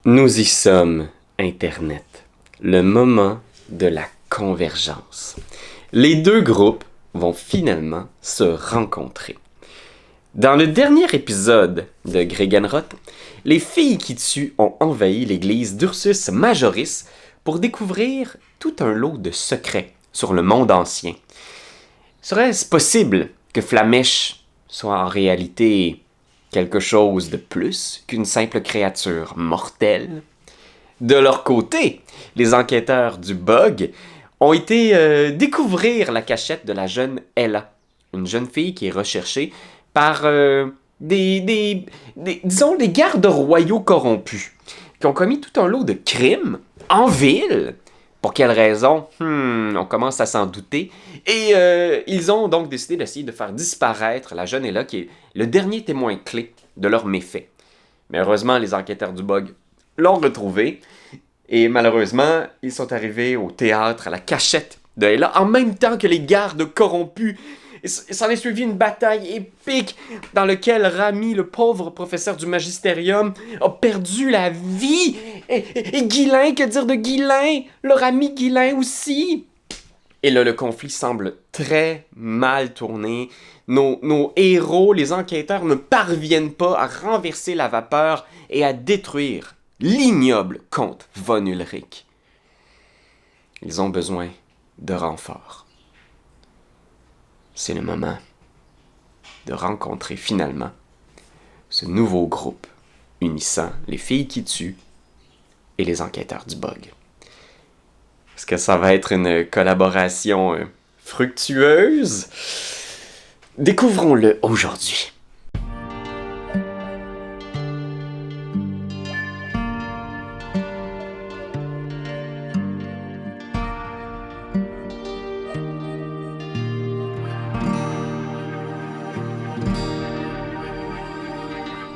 Nous y sommes, Internet. Le moment de la convergence. Les deux groupes vont finalement se rencontrer. Dans le dernier épisode de Gregenroth, les filles qui tuent ont envahi l'église d'Ursus Majoris pour découvrir tout un lot de secrets sur le monde ancien. Serait-ce possible que Flamèche soit en réalité quelque chose de plus qu'une simple créature mortelle? De leur côté, les enquêteurs du Bug ont été découvrir la cachette de la jeune Ella, une jeune fille qui est recherchée par des gardes royaux corrompus, qui ont commis tout un lot de crimes en ville. Pour quelle raison? On commence à s'en douter. Et ils ont donc décidé d'essayer de faire disparaître la jeune Ella, qui est le dernier témoin clé de leurs méfaits. Mais heureusement, les enquêteurs du Bug l'ont retrouvée. Et malheureusement, ils sont arrivés au théâtre, à la cachette de Ella, en même temps que les gardes corrompus. Et s'en est suivi une bataille épique dans laquelle Rami, le pauvre professeur du Magisterium, a perdu la vie. Et Guilain, que dire de Guilain? Leur ami Guilain aussi. Et là, le conflit semble très mal tourné. Nos héros, les enquêteurs, ne parviennent pas à renverser la vapeur et à détruire l'ignoble comte von Ulrich. Ils ont besoin de renforts. C'est le moment de rencontrer finalement ce nouveau groupe unissant les filles qui tuent et les enquêteurs du Bug. Est-ce que ça va être une collaboration fructueuse? Découvrons-le aujourd'hui.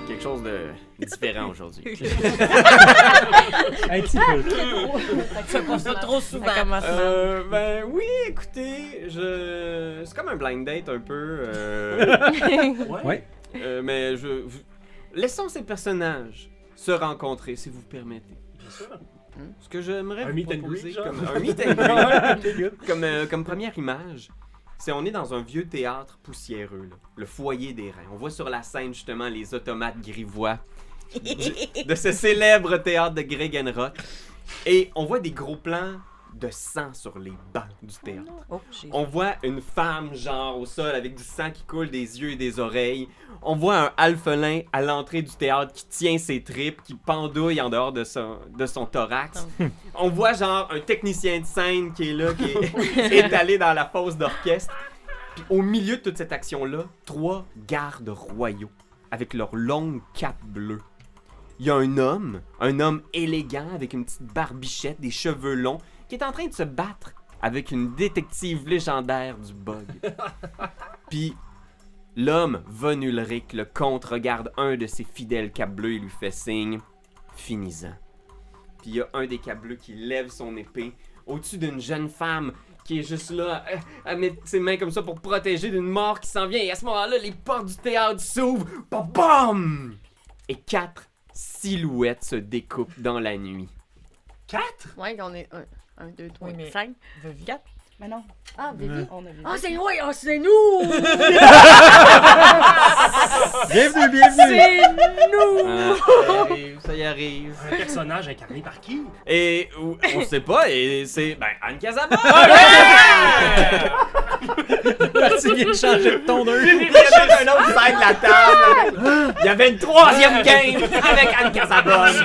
Quelque chose de différent aujourd'hui. Un petit peu. Ça passe trop souvent. Ben oui, écoutez, c'est comme un blind date un peu. Ouais. Mais laissons ces personnages se rencontrer, si vous permettez. Bien sûr. Ce que j'aimerais Un vous meet and proposer greet, genre? comme un meet and greet, Okay, good. comme première image, c'est on est dans un vieux théâtre poussiéreux, là, le foyer des reins. On voit sur la scène justement les automates grivois de ce célèbre théâtre de Gregenroth. Et on voit des gros plans de sang sur les bancs du théâtre. Oh, Jésus. On voit une femme genre au sol avec du sang qui coule des yeux et des oreilles. On voit un alphelin à l'entrée du théâtre qui tient ses tripes, qui pendouille en dehors de son thorax. On voit genre un technicien de scène qui est là, qui est étalé dans la fosse d'orchestre. Puis au milieu de toute cette action-là, 3 gardes royaux avec leurs longues capes bleues. Il y a un homme élégant avec une petite barbichette, des cheveux longs, qui est en train de se battre avec une détective légendaire du Bug. Puis l'homme von Ulrich, le comte, regarde un de ses fidèles capes bleus et lui fait signe « Finis-en ». Puis il y a un des capes bleus qui lève son épée au-dessus d'une jeune femme qui est juste là, à mettre ses mains comme ça pour protéger d'une mort qui s'en vient. Et à ce moment-là, les portes du théâtre s'ouvrent. Bam, bam! Et 4 silhouettes se découpent dans la nuit. 4? Ouais, on est 1, 2, 3, Oui, mais- 5, 4. Mais non, Ah, Vivi. on a vu. Ah, c'est nous! Ah, c'est nous! Bienvenue! C'est nous! Ça y arrive. Un personnage incarné par qui? Et on sait pas, et c'est Anne Casabonne! Parti vient de changer de ton d'un. Il y avait un autre side de la table. Il y avait une 3e game avec Anne Casabonne.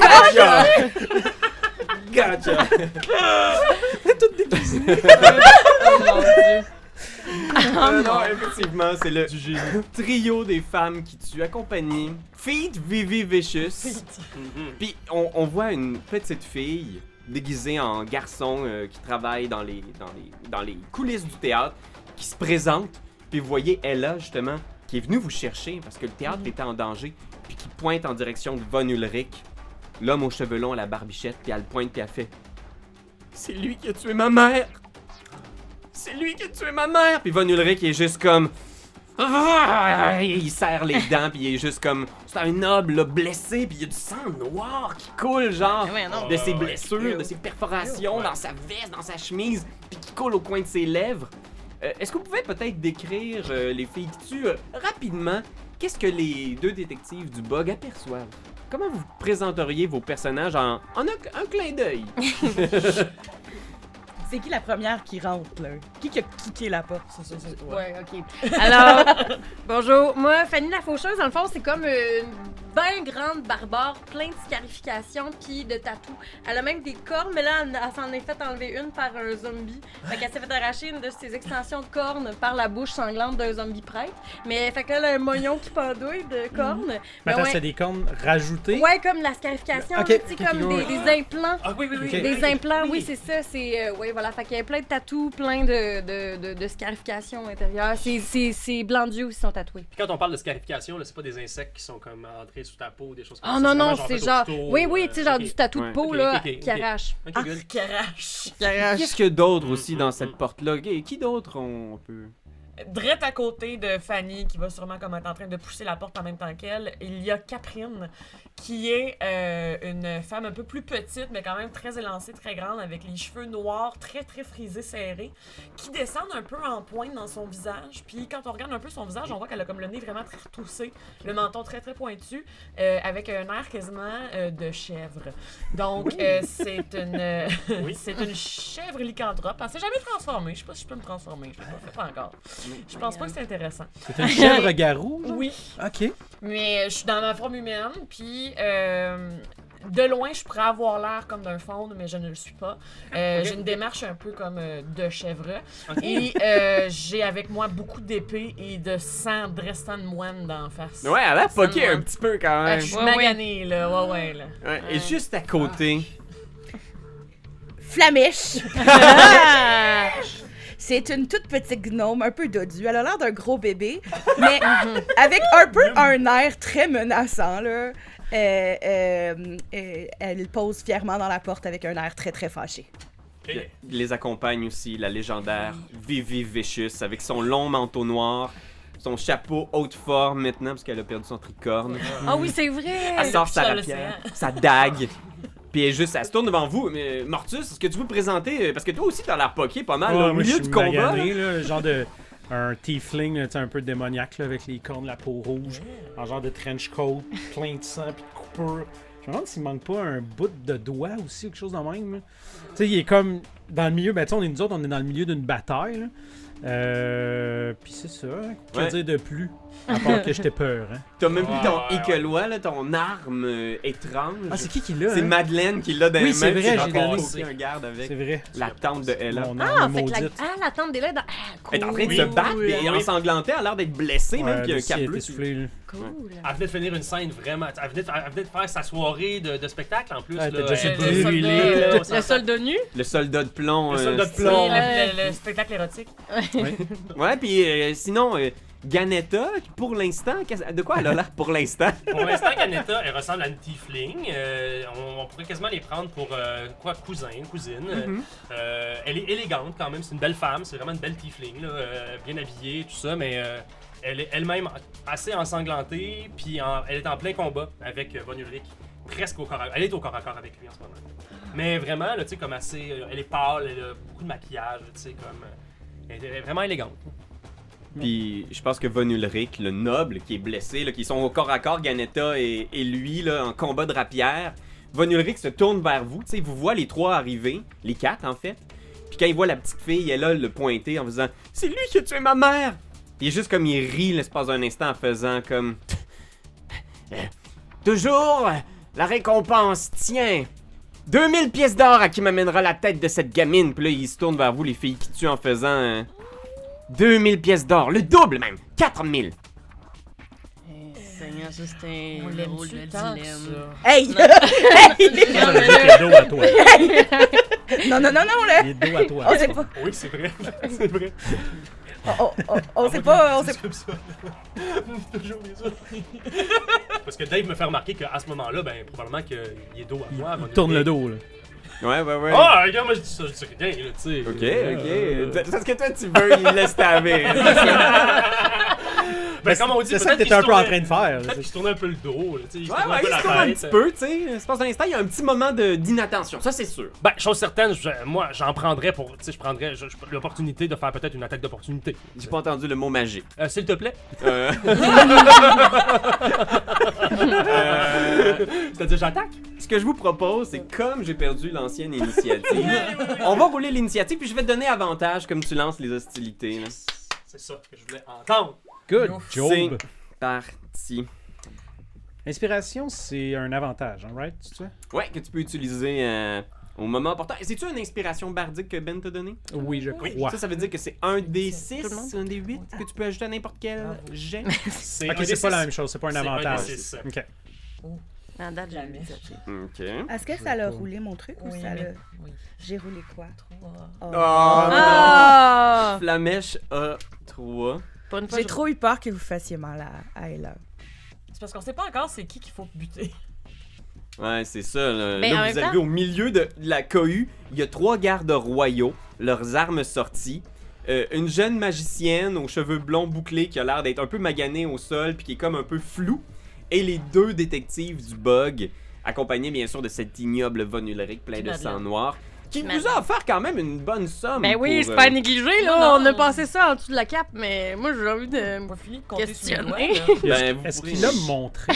Gotcha! Gotcha! Non, effectivement, c'est le trio des femmes qui tuent, accompagné Feet Vivi Vicious. Puis on voit une petite fille déguisée en garçon qui travaille dans les coulisses du théâtre, qui se présente. Puis vous voyez Ella, justement, qui est venue vous chercher parce que le théâtre était en danger, puis qui pointe en direction de von Ulrich, l'homme aux cheveux longs à la barbichette, puis elle pointe, puis elle fait « C'est lui qui a tué ma mère! C'est lui qui a tué ma mère! » Puis von Ulrich est juste comme « Il serre les dents, puis il est juste comme... C'est un noble, là, blessé, puis il y a du sang noir qui coule, genre, Ouais, non. de ses blessures, de ses perforations, dans sa veste, dans sa chemise, puis qui coule au coin de ses lèvres. Est-ce que vous pouvez peut-être décrire, les filles qui tuent, rapidement, qu'est-ce que les deux détectives du bug aperçoivent? Comment vous présenteriez vos personnages en un clin d'œil? C'est qui la première qui rentre, là? Qui a kické la porte? C'est toi. Ouais, ok. Alors, bonjour. Moi, Fanny la Faucheuse, dans le fond, c'est comme une bien grande barbare, plein de scarifications puis de tatous. Elle a même des cornes, mais là, elle s'en est fait enlever une par un zombie. Fait qu'elle s'est fait arracher une de ses extensions de cornes par la bouche sanglante d'un zombie prêtre. Mais fait qu'elle a un moignon qui pendouille de cornes. Mais Mais attends, ouais, c'est des cornes rajoutées? ouais, comme la scarification, Ok, tu sais, ok, comme ouais. des implants. Ah oui, oui, oui. Des oui. implants, oui, c'est ça. C'est, ouais, voilà. Fait qu'il y a plein de tatous, plein de scarifications intérieures. Ses blancs d'yeux aussi sont tatoués. Puis quand on parle de scarification, là, c'est pas des insectes qui sont comme entrés sous ta peau ou des choses comme Oh ça. non, vraiment non, genre c'est fait au genre. couteau, Oui, oui, tu sais, genre ok. du tatou Ouais. de peau, Ok, là, ok, ok, qui ok. arrache. Ok, Ah, good. carache! Qu'est-ce que d'autre aussi dans cette porte-là? Qui d'autre on peut... Drette à côté de Fanny, qui va sûrement comme être en train de pousser la porte en même temps qu'elle, il y a Caprine, qui est une femme un peu plus petite, mais quand même très élancée, très grande, avec les cheveux noirs, très très frisés, serrés, qui descendent un peu en pointe dans son visage. Puis quand on regarde un peu son visage, on voit qu'elle a comme le nez vraiment très retroussé, le menton très très pointu, avec un air quasiment de chèvre. Donc c'est une Oui. c'est une chèvre lycanthrope. Elle s'est jamais transformée. Je sais pas si je peux me transformer. Je l'ai pas fait pas encore. Je pense pas que c'est intéressant. C'est une chèvre-garou? genre? Oui. Ok. Mais je suis dans ma forme humaine, puis de loin, je pourrais avoir l'air comme d'un faune, mais je ne le suis pas. J'ai une démarche un peu comme de chèvre. Et j'ai avec moi beaucoup d'épées et de sang dressant de moine d'en face. Ouais, elle a fucké Ça, un petit peu quand même. Je suis Ouais, maganée, là. Ouais, là. Ouais, et juste à côté... Flamèche. C'est une toute petite gnome, un peu dodue. Elle a l'air d'un gros bébé, mais avec un peu un air très menaçant, là. Elle pose fièrement dans la porte avec un air très, très fâché. Ok. Les accompagne aussi la légendaire Vivi Vicious avec son long manteau noir, son chapeau haute forme maintenant parce qu'elle a perdu son tricorne. Ah oui, c'est vrai! Elle sort sa Sur rapière, l'océan. sa dague. Puis elle se tourne devant vous. Mais Mortus, est-ce que tu veux présenter parce que toi aussi t'as l'air poqué pas mal Ouais, là, au moi, je milieu suis du combat. magané, là. là, genre de un tiefling, là, tu sais, un peu démoniaque là, avec les cornes, la peau rouge, en genre de trench coat, plein de sang puis de coupures. Je me demande s'il manque pas un bout de doigt aussi, quelque chose de même. là. Tu sais, il est comme dans le milieu, ben tu sais, nous autres, on est dans le milieu d'une bataille. Là. Puis c'est ça, hein. Que Ouais. dire de plus? À part que j'étais peur, hein. T'as même pris ton Ouais, ouais. Ikelwa, là, ton arme étrange. Ah, c'est qui l'a? C'est hein? Madeleine qui l'a dans Oui, les c'est mains. vrai, puis j'ai encore donné. aussi un garde avec C'est vrai. la tante de Ella. Mon Ah, arme fait que maudite. la tante d'Ella est dans. Ah, cool. Elle est en train de Oui, se battre, oui, puis elle est oui. ensanglantée, elle a l'air d'être blessée, même, puis il y a un le ciel cap est bleu. essoufflé, là. Cool. Elle venait de finir une scène vraiment. Elle venait de faire sa soirée de spectacle en plus. Ouais, là. t'as déjà Elle- fait le brûler. soldat, là, on s'entend. Le soldat nu? Le soldat de plomb. Le soldat de style- plomb. Le spectacle érotique. Ouais, puis sinon, Ganetta, pour l'instant, de quoi elle a l'air pour l'instant? Pour l'instant, Ganetta, elle ressemble à une tiefling. On pourrait quasiment les prendre pour cousine. Elle est élégante quand même, c'est une belle femme, c'est vraiment une belle tiefling, là, bien habillée, tout ça, mais elle est elle-même assez ensanglantée, puis elle est en plein combat avec Von Ulrich, presque au corps à corps. Elle est au corps à corps avec lui en ce moment. Mais vraiment, là, tu sais, comme assez. Elle est pâle, elle a beaucoup de maquillage, tu sais, comme. Elle est vraiment élégante. Puis je pense que Von Ulrich, le noble qui est blessé, là, qui sont au corps à corps, Ganetta et lui, là, en combat de rapière. Von Ulrich se tourne vers vous, tu sais, vous voit les trois arriver, les quatre en fait. Puis quand il voit la petite fille, elle a le pointé en faisant « C'est lui qui a tué ma mère! » Il est juste comme il rit l'espace d'un instant en faisant comme « Toujours la récompense, tiens! 2000 pièces d'or à qui m'amènera la tête de cette gamine! » Puis là, il se tourne vers vous, les filles qui tuent en faisant 2000 pièces d'or, le double même! 4000! Seigneur, ça c'était On un l'aime drôle de tant que dilemme. ça. Hey! Ça veut dire qu'il est dos à toi. Non, non, non, non, là! Il est dos à toi. On sait pas. Oui, c'est vrai. c'est vrai. On sait pas. On sait C'est comme ça. Toujours les autres. Parce que Dave me fait remarquer qu'à ce moment-là, ben, probablement qu'il est dos à moi. Il tourne le dos, là. Ouais, ouais, ouais. Ah, regarde, moi je dis ça, je dis rien, là, tu sais. Ok, ok. Parce que toi, tu veux, il laisse taver. Ben, comme on dit, C'est ça que peut-être t'étais qu'il un se peu en tournait- train de faire. là, Peut-être qu'il se tournait un peu le dos, là, tu sais, il se Ouais, tournait un ouais, peu il la se tourne un tête. petit peu, tu sais. Se passe un instant, il y a un petit moment d'inattention, ça c'est sûr. Ben, chose certaine, moi, j'en prendrais pour. Tu sais, je prendrais l'opportunité de faire peut-être une attaque d'opportunité. J'ai pas entendu le mot magique. S'il te plaît. C'est-à-dire, j'attaque. Ce que je vous propose, c'est comme j'ai perdu l'ancienne initiative, on va rouler l'initiative puis je vais te donner avantage comme tu lances les hostilités. Là. C'est ça que je voulais entendre. Good C'est job. parti. Inspiration, c'est un avantage, hein, right? Tu sais? Ouais, que tu peux utiliser au moment opportun. Et c'est-tu une inspiration bardique que Ben t'a donnée? Oui, je Oui. crois. Ça veut dire que c'est un des 6, Tout le monde? un des 8 que tu peux ajouter à n'importe quel jet. C'est Ok, c'est pas la même chose, c'est pas un C'est un avantage. des six. Ok. En date, Jamais. j'ai Ok. Est-ce que ça l'a roulé mon truc ou Oui, ça l'a. mais- oui. J'ai roulé quoi? Trois. Oh. Ah! Flamèche a 3. Pour une fois, J'ai je- trop eu peur que vous fassiez mal à Ella. C'est parce qu'on sait pas encore c'est qui qu'il faut buter. Ouais, c'est ça. Là, Ben, en Là, même vous arrivez au milieu de la cohue. Il y a 3 gardes royaux, leurs armes sorties. Une jeune magicienne aux cheveux blonds bouclés qui a l'air d'être un peu maganée au sol puis qui est comme un peu floue. Et les 2 détectives du bug, accompagnés bien sûr de cet ignoble Von Ulrich plein de Madeleine. sang noir, qui Madeleine. vous a offert quand même une bonne somme. Ben oui, pour, c'est pas à négliger, là. Non, On a non. passé ça en dessous de la cape, mais moi, j'ai envie de. On va finir de compter sur les doigts, Questionner. là. Ben, vous Est-ce pourrez- qu'il a montré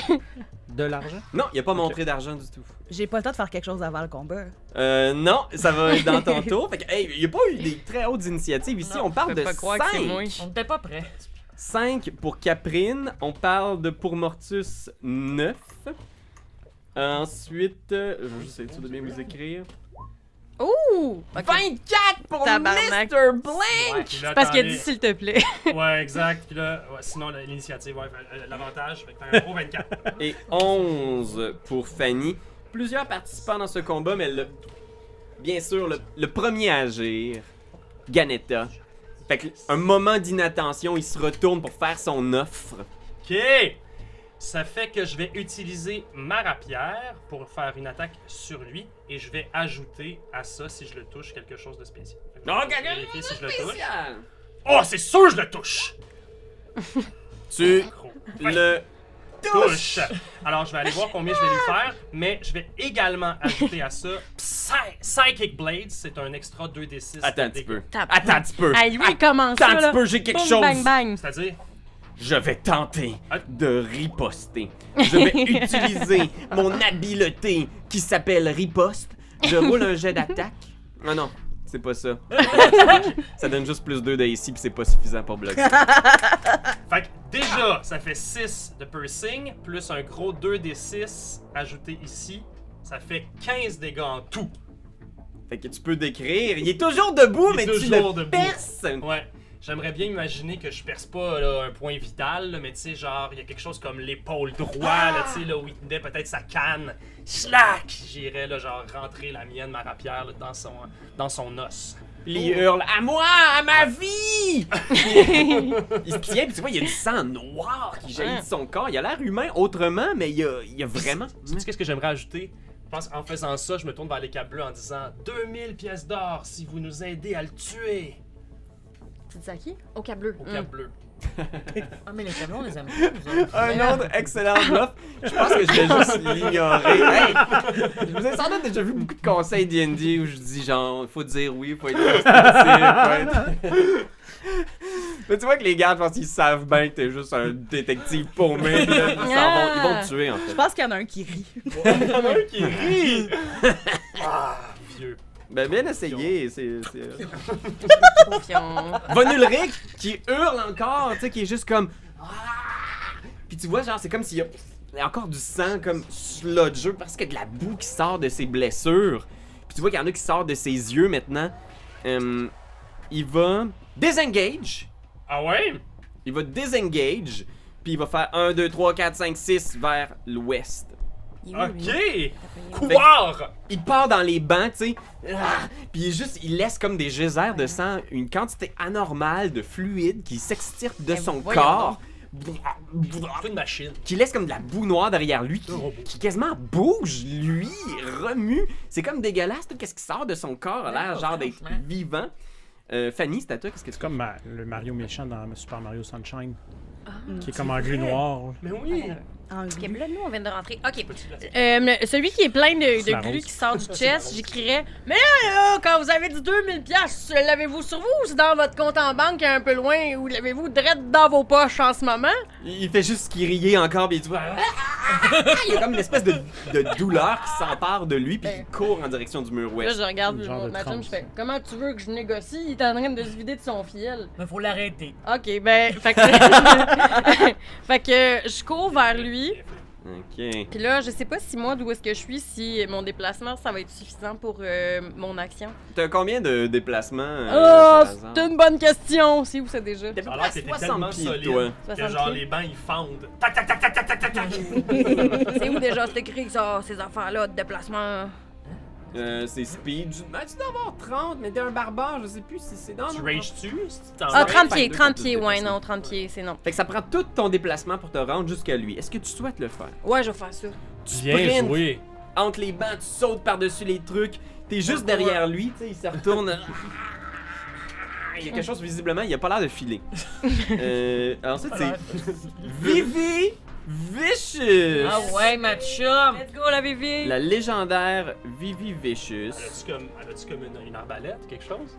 de l'argent? Non, il a pas montré d'argent du tout. J'ai pas le temps de faire quelque chose avant le combat. Non, ça va être dans ton tour. Fait que, hey, il n'y a pas eu des très hautes initiatives ici. Non, On parle je de peux pas croire que c'est 5. moi. On n'était pas prêts. 5 pour Caprine. On parle de pour Mortus 9. Ensuite, je vais juste essayer de bien vous écrire. Ouh! Ok. 24 pour Tabarnak. Mr. Blank! Puis là, Parce qu'il a attendez. dit s'il te plaît. Ouais, exact. Puis là, ouais, sinon, l'initiative, ouais, l'avantage, fait que t'as un gros 24. Et 11 pour Fanny. Plusieurs participants dans ce combat, mais bien sûr, le premier à agir, Ganetta. Fait que un moment d'inattention, il se retourne pour faire son offre. Ok! Ça fait que je vais utiliser ma rapière pour faire une attaque sur lui et je vais ajouter à ça, si je le touche, quelque chose de spécial. Fait que je vais quelque vérifier si je le touche. Spécial! Oh, c'est sûr je le touche! Tu Gros. le Touche! Alors, je vais aller voir combien je vais lui faire, mais je vais également ajouter à ça Psychic Blades, c'est un extra 2d6. Attends un de petit dégâts. peu. Attends un petit peu. Ah, lui, il commence Attends ça, un là. petit peu, j'ai quelque Boum, chose. bang, bang. C'est-à-dire, Je vais tenter Ah. de riposter. Je vais utiliser mon habileté qui s'appelle riposte. Je roule un jet d'attaque. Ah non, c'est pas ça. Ça donne juste plus 2 d'ici puis c'est pas suffisant pour bloquer. fait que déjà, ça fait 6 de piercing, plus un gros 2d6 ajouté ici. Ça fait 15 dégâts en tout. Fait que tu peux décrire. Il est toujours debout, Il est mais tu toujours le debout. perces. Ouais. J'aimerais bien imaginer que je perce pas là, un point vital, là, mais tu sais, genre, il y a quelque chose comme l'épaule droite, là, tu sais, là, où il tenait peut-être sa canne. Schlack! J'irais, là, genre, rentrer la mienne, ma rapière, là, dans son os. Puis il hurle à moi, à ma vie. Il se tient, puis tu vois, il y a du sang noir qui jaillit de son corps. Il a l'air humain autrement, mais il y a vraiment. Sais-tu qu'est-ce que j'aimerais ajouter? Je pense qu'en faisant ça, je me tourne vers les Capes Bleus en disant 2000 pièces d'or si vous nous aidez à le tuer. Tu dis à qui? Au Cap Bleu. Au Cap Bleu. Ah, mais les camions, on les aime pas, nous autres. Un autre excellent bluff. Je pense que je vais juste l'ignorer. Hey! Vous avez sans doute déjà vu beaucoup de conseils D&D où je dis genre, faut dire oui, faut être constructif, faut être... Mais tu vois que les gars, je pense qu'ils savent bien que t'es juste un détective paumé, pis là, ils vont te tuer en Je fait. pense qu'il y en a un qui rit. Il y en a un qui rit! Ah, vieux. Ben bien essayé, c'est... Confiant. Von Ulrich qui hurle encore, tu sais, qui est juste comme... Ah! Puis tu vois, genre, c'est comme s'il y a encore du sang comme sludgeux parce qu'il y a de la boue qui sort de ses blessures. Puis tu vois qu'il y en a qui sortent de ses yeux maintenant. Il va disengage. Ah ouais? Il va disengage. Puis il va faire 1, 2, 3, 4, 5, 6 vers l'ouest. Ok! Couloir! Il part dans les bancs, tu sais. Puis il laisse comme des geysers de sang, une quantité anormale de fluide qui s'extirpe de Mais son voyons corps. C'est une machine. Qui laisse comme de la boue noire derrière lui, Un robot. qui quasiment bouge, lui, remue. C'est comme dégueulasse, tout ce qui sort de son corps a l'air genre d'être franchement. vivant. Fanny, c'est à toi, qu'est-ce que tu C'est comme le Mario méchant dans Super Mario Sunshine. qui est comme en gris noir. Mais oui! En Ok, gris. mais là, nous, on vient de rentrer. Ok. Peux-tu la- Celui qui est plein C'est de la glu rose. qui sort du C'est la chest, rose. j'écrirais mais là, quand vous avez dit 2000 pièces, l'avez-vous sur vous ou c'est dans votre compte en banque un peu loin ou l'avez-vous direct dans vos poches en ce moment? Il fait juste crier encore, pis tu vois. Il y a comme une espèce de douleur qui s'empare de lui, puis il court en direction du mur Là, ouest. je regarde Genre mon de match, transe. je fais comment tu veux que je négocie? Il est en train de se vider de son fiel. Mais faut l'arrêter. Ok, ben, fait que, fait que je cours vers lui. Ok. Puis là, je sais pas si moi, d'où est-ce que je suis, si mon déplacement, ça va être suffisant pour mon action. T'as combien de déplacements? Oh, par hasard? c'est une bonne question. C'est où ça déjà? T'as à peu Ça a près l'air que t'étais 60 tellement pieds, solide toi. que 60 genre pieds. les bancs ils fendent. Tac tac tac tac tac tac tac tac. C'est où déjà c'est écrit ça, ces affaires-là de déplacement? C'est speed. Tu dois avoir 30, mais t'es un barbare, je sais plus si c'est dans. Tu rages-tu? Si tu t'en Ah, vas? 30 pieds, Fait que 30 deux pieds, ouais, déplacements. non, 30 pieds, c'est non. Fait que ça prend tout ton déplacement pour te rendre jusqu'à lui. Est-ce que tu souhaites le faire? Ouais, je vais faire ça. Tu Bien sprintes joué. entre les bancs, tu sautes par-dessus les trucs, t'es juste derrière lui, tu sais, il se retourne. Il y a quelque chose, visiblement, il a pas l'air de filer. Ensuite, c'est Vivi Vicious! Ah ouais, ma chum! Let's go, la Vivi! La légendaire Vivi Vicious. Elle a-tu comme une arbalète ou quelque chose?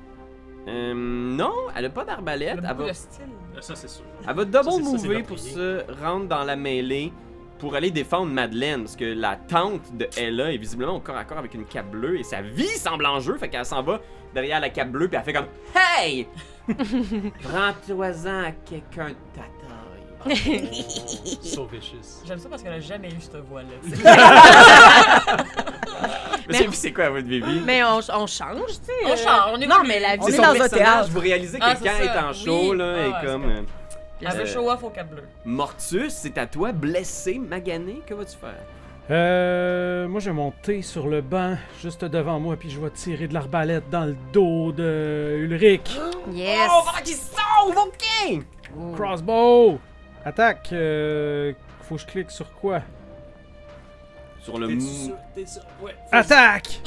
Non, elle a pas Elle d'arbalète. a Elle beaucoup va, de style. Ça, c'est sûr. elle va double Ça, c'est mover notre pour idée. se rendre dans la mêlée pour aller défendre Madeleine. Parce que la tante de Ella est visiblement au corps à corps avec une cape bleue et sa vie semble en jeu. Fait qu'elle s'en va derrière la cape bleue puis elle fait comme Hey! Prends-toi-en à quelqu'un de ta taille. So vicious. J'aime ça parce qu'elle a jamais eu cette voix-là. Mais c'est quoi votre Vivi? Mais on change, tu sais. On change, on est Non, plus- mais la on C'est vie. est son dans un personnage, théâtre. vous réalisez que Ah, quand c'est elle est ça. en show, Oui. là, Ah, et ouais, comme... Elle veut show off au cap bleu. Mortus, c'est à toi, blessé, magané, que vas-tu faire? Moi, je vais monter sur le banc juste devant moi, puis je vais tirer de l'arbalète dans le dos de Ulrich. Yes! Oh, pendant qu'il sauve, ok! Crossbow! Attaque! Faut que je clique sur quoi? Sur le T'es mou... sûr? T'es sûr? Ouais. Attaque!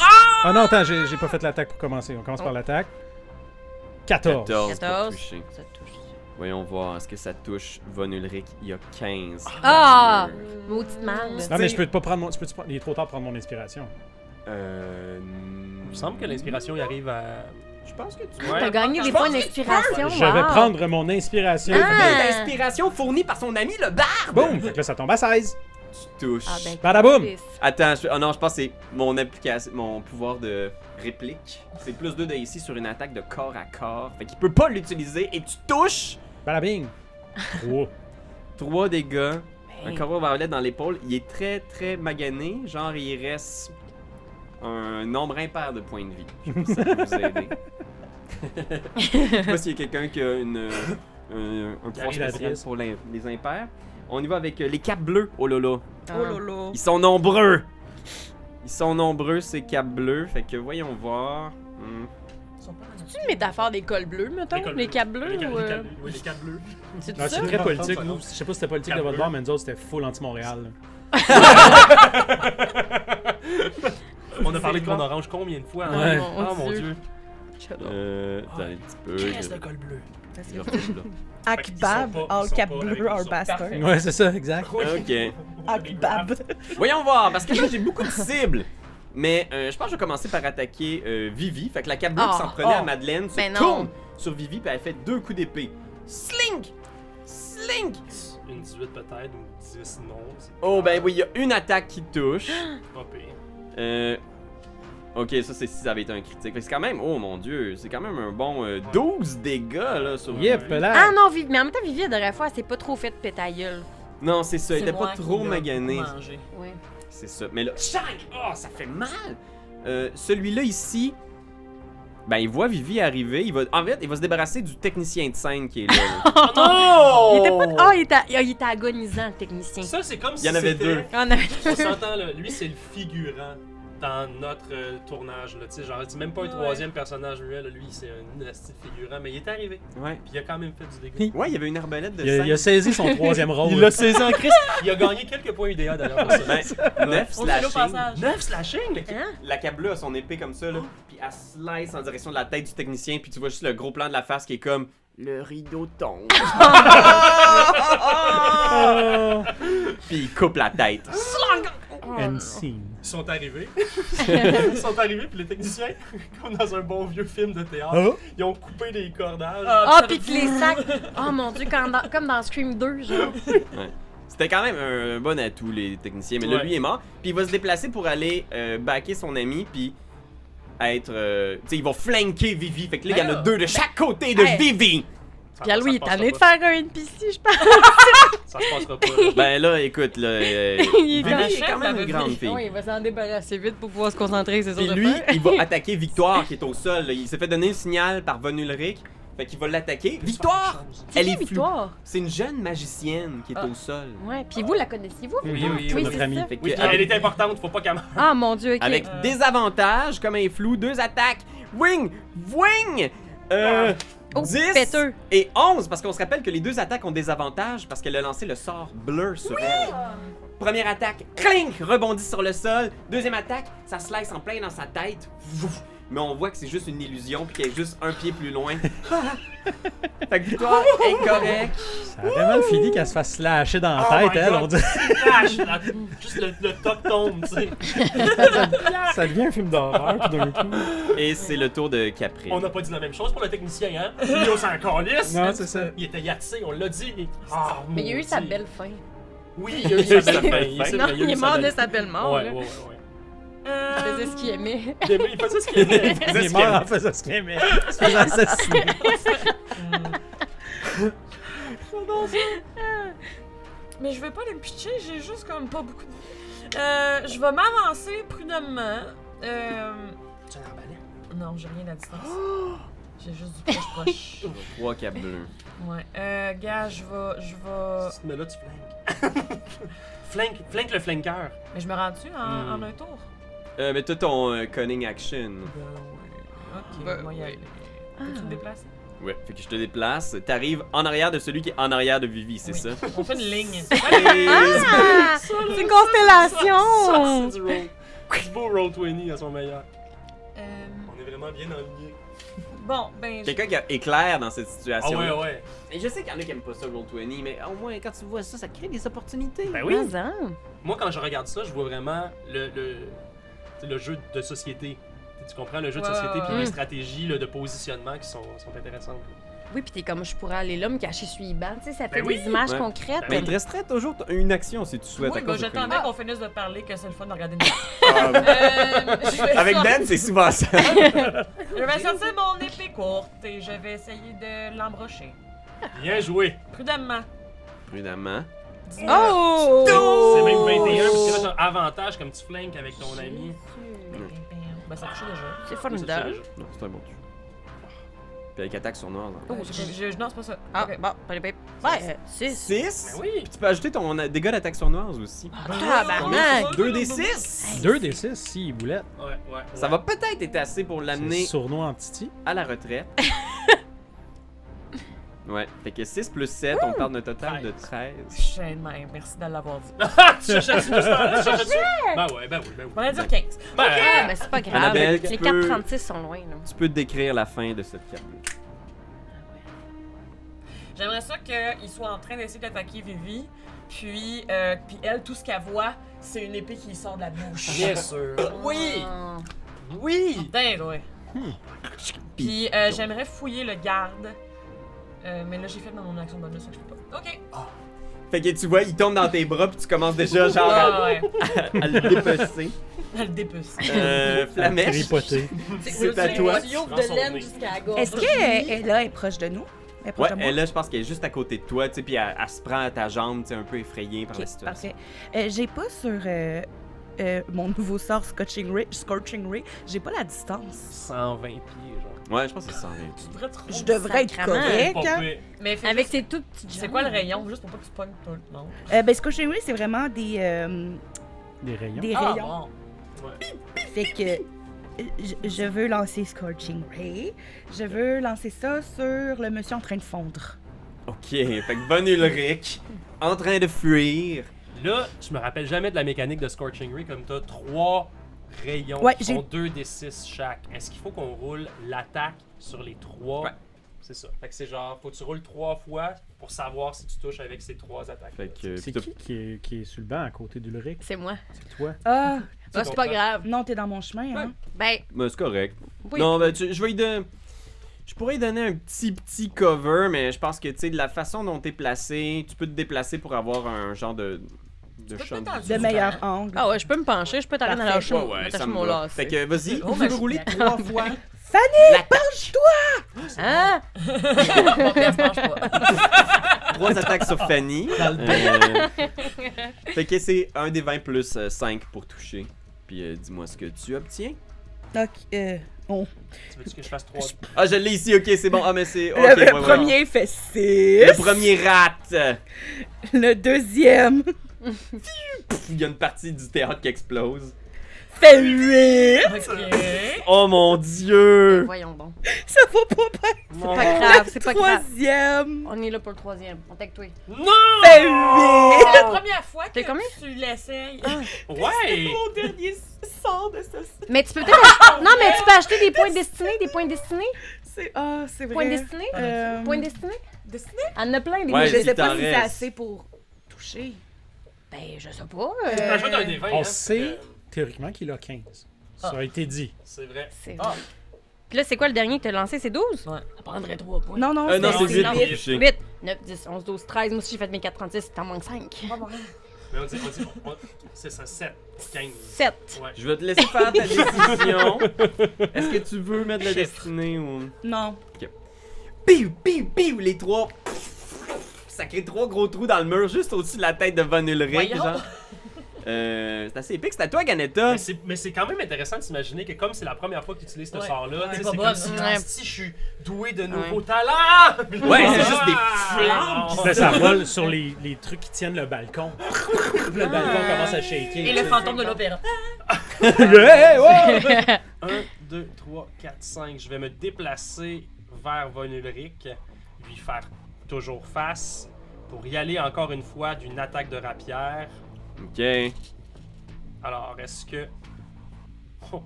Ah non, attends, j'ai pas fait l'attaque pour commencer. On commence par l'attaque. 14. 14 pour 14. toucher. Ça touche. Voyons voir, est-ce que ça touche Von Ulrich? Il y a 15. Ah! Maudite merde. Non, mais je peux pas prendre mon... Il est trop tard pour prendre mon inspiration. Il me semble que l'inspiration y arrive à. Je pense que tu... Ouais. T'as gagné des Je points pense que d'inspiration. Je vais wow. prendre mon inspiration. Ah! L'inspiration fournie par son ami le barbe! Boum! Fait que là, ça tombe à 16. Tu touches. Ah ben, Badaboum! Chris. Attends, oh non, je pense que c'est mon application, mon pouvoir de réplique. C'est plus 2 de ici sur une attaque de corps à corps. Fait qu'il peut pas l'utiliser et tu touches! Badabing! 3. 3 dégâts. Un Ben. corps barbalette dans l'épaule. Il est très très magané. Genre, il reste un nombre impair de points de vie. Je sais pas si ça peut vous aider. Je sais pas s'il y a quelqu'un qui a un pouvoir spécial Calculatrice. pour les impairs. On y va avec les capes bleues. Oh lolo. Oh lolo. Ils sont nombreux. Ils sont nombreux, ces capes bleues. Fait que voyons voir. C'est une métaphore des cols bleus, mettons? Les capes bleus ou. Oui, les câbles bleus. C'est tout Ah, ça? c'est très Ouais. politique. Ouais. Nous, je sais pas si c'était politique de votre bord, mais nous autres, c'était full anti-Montréal. On a parlé de clone orange combien de fois? hein? Ouais. Ah mon dieu. Attends un petit peu. Qu'est-ce le col bleu? Je retouche là. Akbab, Ils sont pas- all ils sont cap pas bleu, avec our nous bastard. Parfait. Ouais, c'est ça, exact. Ok. Akbab. Voyons voir, parce que là j'ai beaucoup de cibles. Mais je pense que je vais commencer par attaquer Vivi. Fait que la cape bleue qui s'en prenait à Madeleine se Ben non. tourne sur Vivi puis elle fait 2 coups d'épée. Slink! Slink! Une 18 peut-être, ou 10 non. C'est Oh ben oui, il y a une attaque qui touche. pas pire. Ok, ça c'est si ça avait été un critique. Fait que c'est quand même, oh mon dieu, c'est quand même un bon 12 dégâts là sur Yep, là. Ah non, Vivi. Mais en même temps, Vivi, la dernière fois, elle s'est pas trop fait péter la gueule. Non, c'est ça, il C'est était pas moi qui trop l'ai magané. beaucoup mangé. Ouais. C'est ça. Mais là, chac! Oh, ça fait mal! Celui-là ici, ben il voit Vivi arriver, en fait, il va se débarrasser du technicien de scène qui est là. là. Oh! Il était pas. Oh, il était agonisant, le technicien. Ça, c'est comme si Il y en avait c'était- 2. On avait On s'entend là, lui c'est le figurant dans notre tournage là, tu sais, genre c'est même pas un Ouais. troisième personnage muet là, lui c'est un asti de figurant, mais il est arrivé, Ouais. puis il a quand même fait du dégât. Ouais, il y avait une arbalète de Il a 5. saisi son troisième rôle. Il l'a saisi en crise. Il a gagné quelques points UDA d'ailleurs pour ça. Ben, 9 On le fait au slashing. passage. 9 slashing! Hein? La cape bleue a son épée comme ça, là. Puis elle slice en direction de la tête du technicien, puis tu vois juste le gros plan de la face qui est comme le rideau tombe. Oh. Puis il coupe la tête. End scene. Ils sont arrivés. Ils sont arrivés, puis les techniciens, comme dans un bon vieux film de théâtre, Oh. ils ont coupé les cordages. Ah, pis que les sacs. Oh mon dieu, comme dans Scream 2, genre. C'était quand même un bon atout, les techniciens. Mais là, Ouais. lui est mort. Puis il va se déplacer pour aller backer son ami. Puis être. Tu sais, il va flanquer Vivi. Fait que là, il y en a deux de chaque côté de Hey. Vivi. Ça- Puis Louis, ça il est passera tanné de pas. faire un NPC, je pense. Ça se passera pas. Là. Ben là, écoute, là. Il est Vivi dans- est quand même une grande fille. Oui, il va s'en débarrasser vite pour pouvoir se concentrer sur ses Puis autres lui, affaires. il va attaquer Victoire qui est au sol. là. Il s'est fait donner le signal par Von Ulrich. Fait qu'il va l'attaquer. Victoire! C'est Elle qui, est floue. Victoire? C'est une jeune magicienne qui est au sol. Ouais, puis vous la connaissiez-vous? Oui, oui, notre c'est ami. ça. Fait que Oui, puis elle est importante, faut pas qu'elle meure. Ah mon dieu, ok. avec des avantages, comme elle est floue, 2 attaques. Wing! Wing! Oh, 10 péteux. et 11, parce qu'on se rappelle que les 2 attaques ont des avantages parce qu'elle a lancé le sort Blur sur elle. Première attaque, clink, rebondit sur le sol. Deuxième attaque, ça slice en plein dans sa tête. Vouf. Mais on voit que c'est juste une illusion puis qu'elle est juste un pied plus loin. Fait que Victoire est correct. Ça a vraiment fini qu'elle se fasse slasher dans la Oh tête, my elle. God. On dirait Flash, là, juste le top tombe, tu sais. ça devient un film d'horreur tout d'un coup. Et c'est le tour de Capri. On n'a pas dit la même chose pour le technicien, hein? Lui, on s'en calisse. Non, c'est ça. Il était yatsé, on l'a dit. Ah, Mais il y a eu sa maudit. belle fin. Oui, il y a eu sa belle fin. C'est Non, vrai, il eu est sa mort belle de fin. sa belle mort. Ouais, là. ouais, ouais. Il faisait ce qu'il aimait. Il faisait ce qu'il aimait. Il est mort en faisant ce qu'il aimait. Il se faisait assassiner. Mais je vais pas les pitcher, j'ai juste comme pas beaucoup de... je vais m'avancer prudemment. Tu as un arbalète? Non, j'ai rien à distance. J'ai juste du proche. 3 cap bleus. Ouais. Gars, je vais... Mais là, tu flanques. Flanque le flanqueur. Mais je me rends-tu en un tour? Mais t'as ton cunning action. Ok, Ben, moi y aller. Peux-tu me déplacer? Ouais, fait que je te déplace. T'arrives en arrière de celui qui est en arrière de Vivi, c'est Oui. ça? On fait une ligne. Ah! C'est une constellation! C'est du roll. Du beau roll 20 à son meilleur. Euh, On est vraiment bien aligné. bon, ben... Quelqu'un qui a éclair dans cette Ah situation. ouais, ouais. Et je sais qu'il y en a qui aiment pas ça, Roll20, mais au moins quand tu vois ça, ça crée des opportunités. Ben oui. Mais, hein. Moi, quand je regarde ça, je vois vraiment le jeu de société. Tu comprends le jeu de Ouais, société puis ouais. les stratégies là, de positionnement qui sont intéressantes. Oui, pis t'es comme je pourrais aller là me cacher sur Iban. Tu sais, ça fait Ben oui. des images Ouais. concrètes. Mais il te resterait toujours une action si tu souhaites. Oui, à ben cause de j'attendais Cunning. qu'on finisse de parler que c'est le fun de regarder une Ah, Avec Ben, c'est souvent ça. Je vais sortir mon épée courte et je vais essayer de l'embrocher. Bien joué. Prudemment. Prudemment. Oh! C'est même 21 parce que là, t'as avantage comme tu flanques avec ton ami. Ben ça touche déjà. C'est Ça, formidable. Non, c'est un bon truc. Puis avec attaque sur noir. Oh, Non, c'est pas ça. Ah, Ok. bon, pas les pipes. Ouais, 6. 6? Ben oui. Tu peux ajouter ton dégâts d'attaque sournoise aussi. Tabarnak! 2 des 6? 2 des 6, si, boulette. Ouais. Ça va peut-être être assez pour C'est l'amener sournois en titi. à la retraite. Ouais, fait que 6 plus 7, on parle d'un total de 13. Chaîne même, merci de l'avoir dit. Tu cherches-tu? Ben ouais, ben oui, ben oui. On va dire 15. Ben, Ah, mais c'est pas grave. Annabelle, Les tu peux- 4,36 sont loin, là. Tu peux décrire la fin de cette carte. J'aimerais ça qu'il soit en train d'essayer d'attaquer Vivi, puis elle, tout ce qu'elle voit, c'est une épée qui sort de la bouche. bien sûr. Oui! Ah. Oui! Dingue, ouais. Puis j'aimerais fouiller le garde. Mais là, j'ai fait dans mon action bonus, ça que je peux pas. Ok! Fait que tu vois, il tombe dans tes bras puis tu commences déjà genre Ouais, à le dépecer. elle dépuce. Flamèche, Tripoté. c'est à toi. Tu ouvres Dans de son laine nez. jusqu'à la gorge. Est-ce qu'elle là, est proche de nous? Elle est proche Ouais, de moi? elle là, je pense qu'elle est juste à côté de toi, tu sais, puis elle se prend à ta jambe, tu sais, un peu effrayée par Ok, la situation. parfait. J'ai pas sur mon nouveau sort Scorching Ray, j'ai pas la distance. 120 pieds, genre. Ouais, je pense que c'est ça. Tu devrais trop. Je devrais être Sacrement. correct. Pas Hein? pire. Mais fais Avec juste- ses tout petites jambes. C'est quoi le rayon, juste pour pas que tu pognes tout le long? Ben, Scorching Ray, c'est vraiment des Des rayons. rayons. bon. Fait que je veux lancer Scorching Ray. Je veux lancer ça sur le monsieur en train de fondre. Ok, fait que Von Ulrich, en train de fuir. Là, je me rappelle jamais de la mécanique de Scorching Ray, comme t'as 3 rayons Ouais, qui j'ai- font 2 des 6 chaque. Est-ce qu'il faut qu'on roule l'attaque sur les 3 Ouais. C'est ça. Fait que c'est genre, faut que tu roules 3 fois pour savoir si tu touches avec ces 3 attaques. Fait que, C'est puis qui est sur le banc à côté d'Ulrich? C'est moi. C'est toi. Ah, Ah, c'est pas grave. non, t'es dans mon chemin, hein? Ben, c'est correct. oui. Non, ben, je vais je pourrais lui donner un petit cover, mais je pense que, tu sais, de la façon dont t'es placé, tu peux te déplacer pour avoir un genre de peux te champ mettre en de dessous De du meilleur banc. angle. Ah ouais, je peux me pencher, je peux t'arrêter Parfait. à lâcher Ouais, m'attacher ça me mon va. lacet. Fait que, vas-y, Oh, tu veux ma rouler chouette. 3 fois. Fanny, La Hein? Bon, Pierre, je mange pas. 3 attaques sur Fanny. Fait que c'est un des 20 plus 5 pour toucher. Puis dis-moi ce que tu obtiens. Ok, Tu veux-tu que je fasse 3? Ah, je l'ai ici, ok, c'est bon. Ah, mais c'est. Ok, le ouais, premier fait 6. Le premier rate. Le deuxième Il y a une partie du théâtre qui explose. fait 8. Ok. Oh mon dieu! Voyons donc. Ça va pas bien. C'est pas grave, c'est pas grave. Troisième On est là pour le troisième. On tag toi. Non! fait 8. C'est la première fois que T'es combien? tu l'essayes. Ouais! Mon dernier sort de ce... Mais tu peux peut-être acheter... Non, mais tu peux acheter des points destinés, des points destinés. C'est vrai. Points destinés? Points destinés? Destiné? Elle en a plein, des Ouais, Je points sais pas t'en si c'est reste. assez pour toucher. Ben, je sais pas. Rajoute un des 20. On hein, sait fait que, théoriquement qu'il a 15. Ça a été dit. C'est vrai. C'est Ah. Puis là, c'est quoi le dernier que t'as lancé? C'est 12? Ouais. Ça prendrait 3 points. Non, non, Non, c'est non, 8 non. pour toucher. 8, 9, 10, 11, 12, 13. Moi aussi, j'ai fait mes 436. T'en manques 5. Mais on dit c'est ça, 7, 15. 7. Ouais. Je vais te laisser faire ta décision. Est-ce que tu veux mettre la destinée ou. Non. Piou, piou, piou, les 3. Ça crée 3 gros trous dans le mur juste au-dessus de la tête de Von Ulrich, Voyons. genre. C'est assez épique. C'est à toi, Ganetta. Mais c'est quand même intéressant de s'imaginer que comme c'est la première fois que tu utilises ce Ouais. sort-là, Ouais, tu sais, pas c'est bonne. comme si, Ouais. si je suis doué de nouveaux Ouais. talents! Ouais, c'est juste des flammes! Puis ça vole sur les trucs qui tiennent le balcon. Le balcon commence à shaker. Et le fantôme de l'opéra. Ouais, ouais. 1, 2, 3, 4, 5. Je vais me déplacer vers Von Ulrich, lui faire toujours face, pour y aller encore une fois d'une attaque de rapière. Ok. Alors, est-ce que... Oh.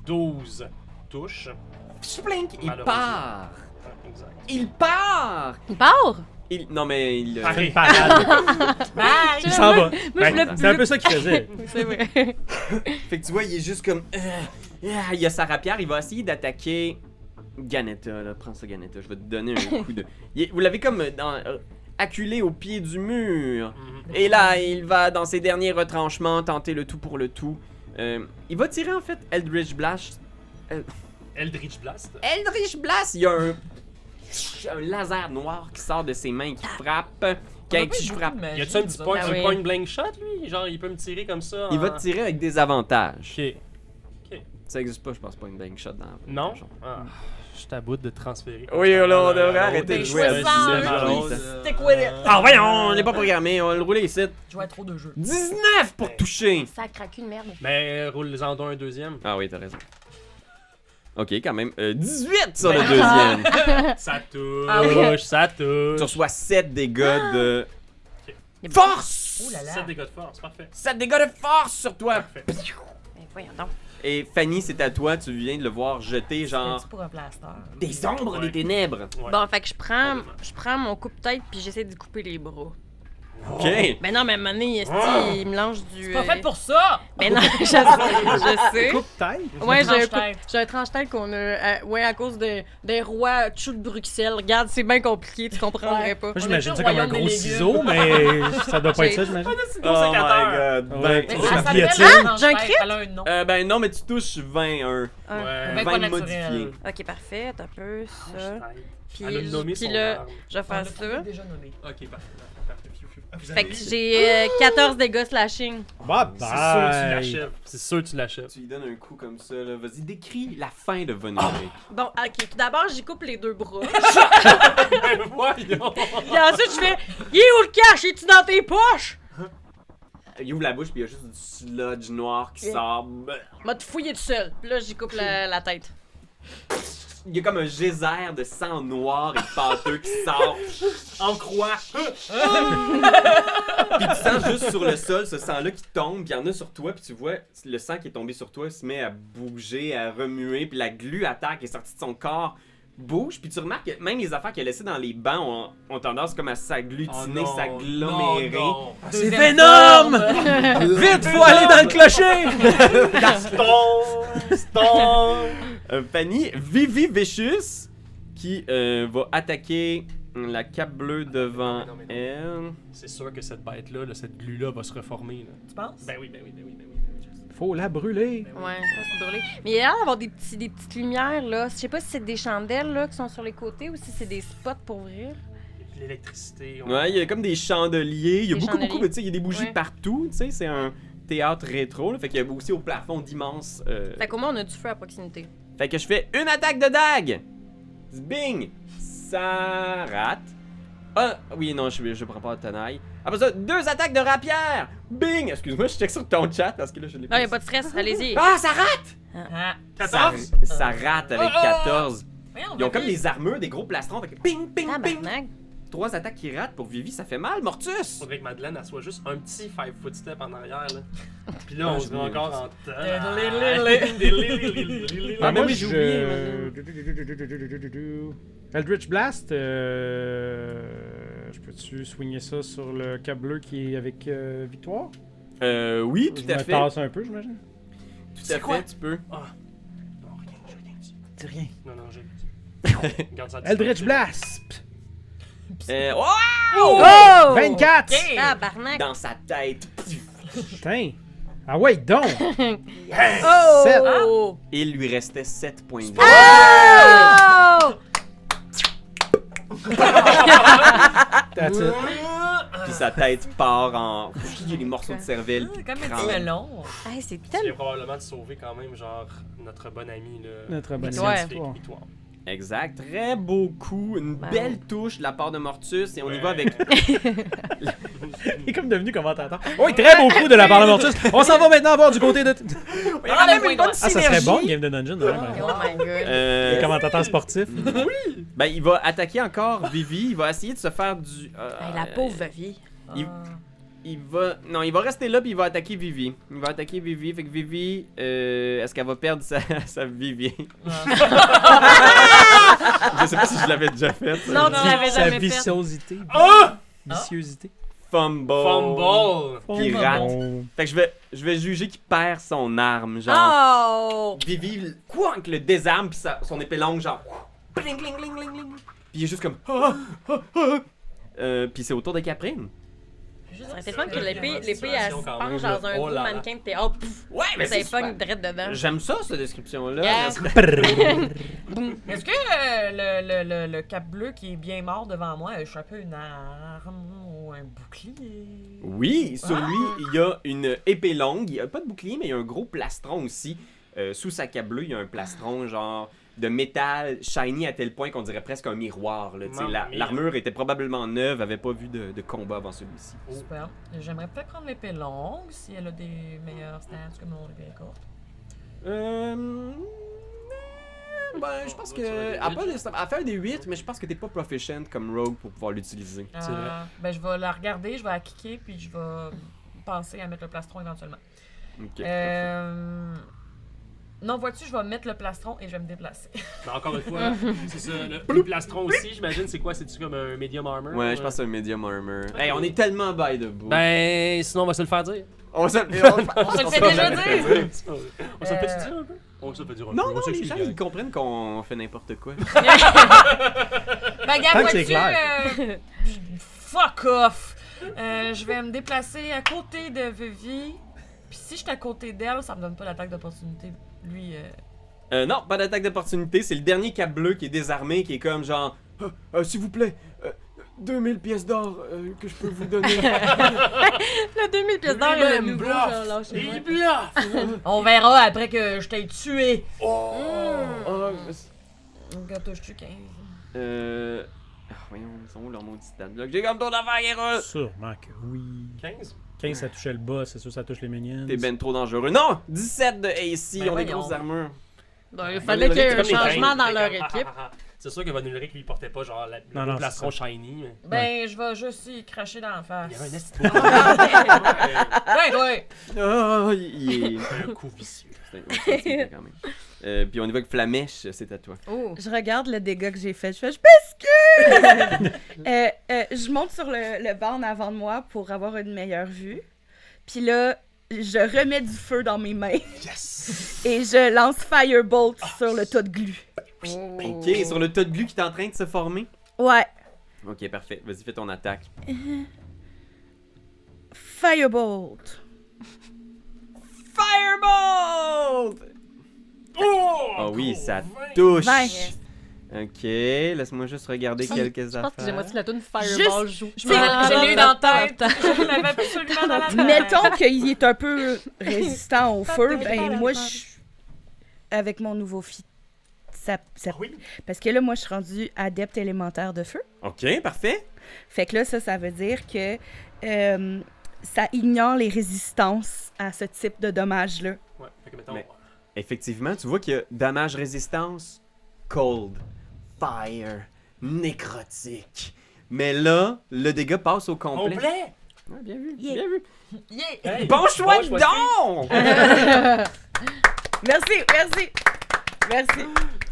12 touches. Splink, il Malheureusement. part. Ah, exact. Il part. Il part? Non, mais il. C'est une parade. Bye! Il s'en va. Moi, je Ben, l'ai- c'est un peu ça qu'il faisait. C'est vrai. Fait que tu vois, il est juste comme. Il a sa rapière, il va essayer d'attaquer Ganetta. Là. Prends ça, Ganetta. Je vais te donner un coup de. Vous l'avez comme acculé au pied du mur. Mhm. Et là, il va dans ses derniers retranchements tenter le tout pour le tout. Il va tirer en fait Eldritch Blast. Eldritch Blast. Eldritch Blast, il y a un laser noir qui sort de ses mains qui frappe. Qui frappe. Y a-tu un petit point, Ah un oui. point blank shot, lui? Genre, il peut me tirer comme ça? Il va te tirer avec des avantages. Ok. Ça existe pas, je pense pas, une blank shot dans la Non? version. Ah, je suis à bout de transférer. Oui, là, on devrait l'autre. arrêter de Ben, jouer à choisis-en 19 un, à l'autre. Stick with it. Ah, voyons, on n'est pas programmé, on va le rouler ici. Je jouais à trop de jeux. 19 pour toucher. Sacre cul de merde. Mais roule-en donc un deuxième. Ah oui, t'as raison. Ok, quand même. 18 sur le deuxième. Ça touche, Ah oui. ça Tu touche. reçois 7 dégâts de Il est force. Oh là là. 7 dégâts de force, parfait. 7 dégâts de force sur toi. Parfait. Ben, voyons donc. Et Fanny, c'est à toi. Tu viens de le voir jeter genre C'est pour un plaster. des ombres, Ouais. des ténèbres. Ouais. Bon, fait que je prends mon coupe-tête puis j'essaie de couper les bras. Ok. Ben non, mais à un moment donné, esti, il me lance du... C'est pas fait pour ça! Ben non, je sais. Coupe tête. Ouais, tranche-tête. j'ai un tranche-tête qu'on a... ouais, à cause des rois chou de Bruxelles. Regarde, c'est bien compliqué, tu comprendrais pas. Moi, On j'imagine est ça plus au comme un royaume gros des ciseau, mais ça doit pas être ça, j'imagine. C'est Oh my sécateur. god. Ouais. Ben, Mais Oh, ça la s'appelle guillotine. un J'ai un tranche-tête, crit? elle a un nom. ben non, mais tu touches 21. Ouais. Ben, 20 pas naturel. modifié. Ok, parfait, t'as peu, ça. Puis, Elle a nommé puis son là, arme. je vais On l'a faire trouvé ça. déjà nommé. Ok, parfait. Fiu, fiu. Ah, vous Fait avez- que j'ai 14 dégâts slashing. Bye C'est sûr que tu bye. l'achèves. C'est sûr que tu l'achèves. Tu lui donnes un coup comme ça, là. Vas-y, décris la fin de Von Ulrich. Bon, ok, tout d'abord, j'y coupe les deux bras. Voyons. Puis ensuite, je fais « Il est où le cash? Es-tu dans tes poches? Il ouvre la bouche, puis il y a juste du sludge noir qui sort. » M'a te fouillé tout seul. Puis là, j'y coupe la tête. Il y a comme un geyser de sang noir et pâteux qui sort. En croix. Puis tu sens juste sur le sol ce sang-là qui tombe, puis il y en a sur toi, puis tu vois le sang qui est tombé sur toi se met à bouger, à remuer, puis la glu à terre qui est sortie de son corps bouge, puis tu remarques que même les affaires qu'il a laissées dans les bancs ont tendance comme à s'agglutiner, Oh non, s'agglomérer. non, C'est Deuxième Venom! forme. Vite, faut aller dans le clocher! Fanny, Vivi Vicious, qui va attaquer la cape bleue devant Non, mais non. elle. C'est sûr que cette bête-là, là, cette glu-là va se reformer. Là. Tu penses? Ben oui, ben oui, ben oui, ben oui. Faut la brûler. Ouais, ça c'est brûlé. Mais il y a l'air d'avoir des petites lumières, là. Je sais pas si c'est des chandelles, là, qui sont sur les côtés ou si c'est des spots pour ouvrir. Et puis l'électricité. Ouais, il y a comme des chandeliers. Il y a Des beaucoup, chandeliers. mais tu sais, il y a des bougies Ouais. partout. Tu sais, c'est un théâtre rétro. Là, fait qu'il y a aussi au plafond d'immenses. Fait qu'au moins, on a du feu à proximité. Fait que je fais une attaque de dague. Bing! Ça rate. Ah, oui, non, je prends pas de tenaille. Après ça, 2 attaques de rapière. Bing! Excuse-moi, je check sur ton chat parce que là, je l'ai Non, y a pas de stress, allez-y. Ah, ça rate! Ah. 14? Ça rate avec 14. Voyons, Ils ont comme Vivi. des armures, des gros plastrons. Fait que ping, ping, ping. Tabarnak. 3 attaques qui ratent pour Vivi, ça fait mal, Mortus! Faudrait que Madeleine, elle soit juste un petit 5 foot step en arrière, là. Puis là, Ah, on j'ai se met oublié. encore en temps. Ah, mais moi, oui, j'ai Eldritch Blast, je peux-tu swinger ça sur le câble bleu qui est avec Victoire? Oui, Je tout à me fait. tasse un peu, j'imagine. Tout à C'est quoi? fait, tu peux. Non, rien, j'ai rien dit. C'est rien. Non, non, j'ai rien dit. Garde ça. Eldritch Blast! Oh! Oh! 24! Ok. Tabarnak. Dans sa tête. Putain! Ah ouais, donc! Oh! Sept. Il lui restait 7 points de vie. Oh! That's it. Puis sa tête part en. Il y a des morceaux de cervelle. Ah, puis comme un crâne. petit melon. Hey, c'est Tu viens tellement... probablement de sauver quand même, genre, notre bon ami, là. Notre bonne Victoire. Victoire. Victoire. Exact. Très beau coup. Une Wow. belle touche de la part de Mortus. Et on y va avec. Il est comme devenu commentateur. Oui, très beau coup de la part de Mortus. On s'en va maintenant voir du côté de. Il y a quand même une bonne Ah, ça serait synergie. bon, Game de Dungeon. Ouais, Oh my god. Les commentateurs sportifs. Ben, il va attaquer encore Vivi. Il va essayer de se faire du. Hey, la pauvre vie. Il- Ah. Il va. Non, il va rester là puis il va attaquer Vivi. Il va attaquer Vivi. Fait que Vivi. Est-ce qu'elle va perdre sa Vivi? Je sais pas si je l'avais déjà fait. ça. Non, tu l'avais Sa jamais fait. viciosité. Ah! Viciosité. Fumble. Fumble! Puis il rate. Fait que je vais juger qu'il perd son arme. Genre. Oh! Vivi, quoi, avec le désarme puis son épée longue, genre. Bling, bling, bling, bling, bling. Puis il est juste comme. Puis c'est au tour de Caprine. Ça aurait été fun que l'épée, elle se Situation quand penche même, dans un oh gros là là. mannequin de théâtre. Pouf! Ouais, mais Ça c'est y pogne super. direct dedans. J'aime ça, cette description-là. Yeah. Est-ce que le cap bleu qui est bien mort devant moi a échappé une arme ou un bouclier? Oui, sur lui, il y a une épée longue. Il n'y a pas de bouclier, mais il y a un gros plastron aussi. Sous sa cape bleue, il y a un plastron genre de métal shiny à tel point qu'on dirait presque un miroir. Là, tu sais. Mamma mia. L'armure était probablement neuve, avait pas vu de combat avant celui-ci. Super. J'aimerais peut-être prendre l'épée longue si elle a des meilleurs stats que mon épée courte. Ben, je pense que. Elle fait un des 8, mais je pense que t'es pas proficient comme rogue pour pouvoir l'utiliser. C'est vrai. Ben, je vais la regarder, je vais la kicker, puis je vais penser à mettre le plastron éventuellement. Ok. Non, vois-tu, je vais mettre le plastron et je vais me déplacer. Mais encore une fois, c'est ça. Le plastron aussi, j'imagine, c'est quoi? C'est-tu comme un medium armor? Ouais, je pense que c'est un medium armor. Hey, on est tellement by the book. Ben, sinon, on va se le faire dire. on se On se le fait déjà dire! On se le fait dire un peu? On se le fait dire un peu. Non, On non, les s'excuse, gens, gang. ils comprennent qu'on fait n'importe quoi. Ben, gars, Tant que c'est vois-tu, fuck off! Je vais me déplacer à côté de Vivi. Puis si je suis à côté d'elle, ça me donne pas l'attaque d'opportunité. Lui, Non, pas d'attaque d'opportunité. C'est le dernier cap bleu qui est désarmé, qui est comme genre s'il vous plaît, 2000 pièces d'or que je peux vous donner. Le 2000 pièces d'or est le nouveau, genre, Il lâchez-moi. bluffe! on verra après que je t'ai tué. Oh, Quand touches-tu 15? voyons, ils sont où leurs maudits stats blocs? J'ai comme ton affaire, Guerrero! Sûrement que oui. 15? 15, ça touchait le bas, c'est sûr, ça touche les minions. T'es ben trop dangereux. Non! 17 de AC, Ben on a des voyons. grosses armures. Donc, il fallait qu'il y ait un Comme les changement dingues. dans leur équipe. C'est sûr que Von Ulrich, lui, il portait pas genre Non, le non, plastron c'est shiny. Mais... Ben, je vais juste y cracher dans la face. Il y avait un esti Ouais, ouais. Oh, il est. un coup vicieux. C'est un quand même. Puis on y va avec Flamèche, c'est à toi. Oh. Je regarde le dégât que j'ai fait. Je fais, je m'excuse! Je monte sur le banc en avant de moi pour avoir une meilleure vue. Puis là, je remets du feu dans mes mains. Yes! Et je lance Firebolt sur le tas de glu. Ok, sur le tas de glu qui est en train de se former. Ouais. Ok, parfait. Vas-y, fais ton attaque. Firebolt. Firebolt! Oh oui, ça touche. 20. Ok, laisse-moi juste regarder quelques Je pense que j'aimerais affaires. que la toune Fireball joue. Je l'ai eu dans la tête. Je l'avais absolument dans la tête. Mettons qu'il est un peu résistant au feu, ben moi, avec mon nouveau fit, ça Oui. parce que là, moi, je suis rendue adepte élémentaire de feu. Ok, parfait. Fait que là, ça veut dire que ça ignore les résistances à ce type de dommages-là. Ouais, fait que mettons. Mais- Effectivement, tu vois qu'il y a damage résistance, cold, fire, nécrotique. Mais là, le dégât passe au complet. Complet! Ouais, bien vu, Yeah. bien vu. Hey, Bon choix bon de choix don! Merci.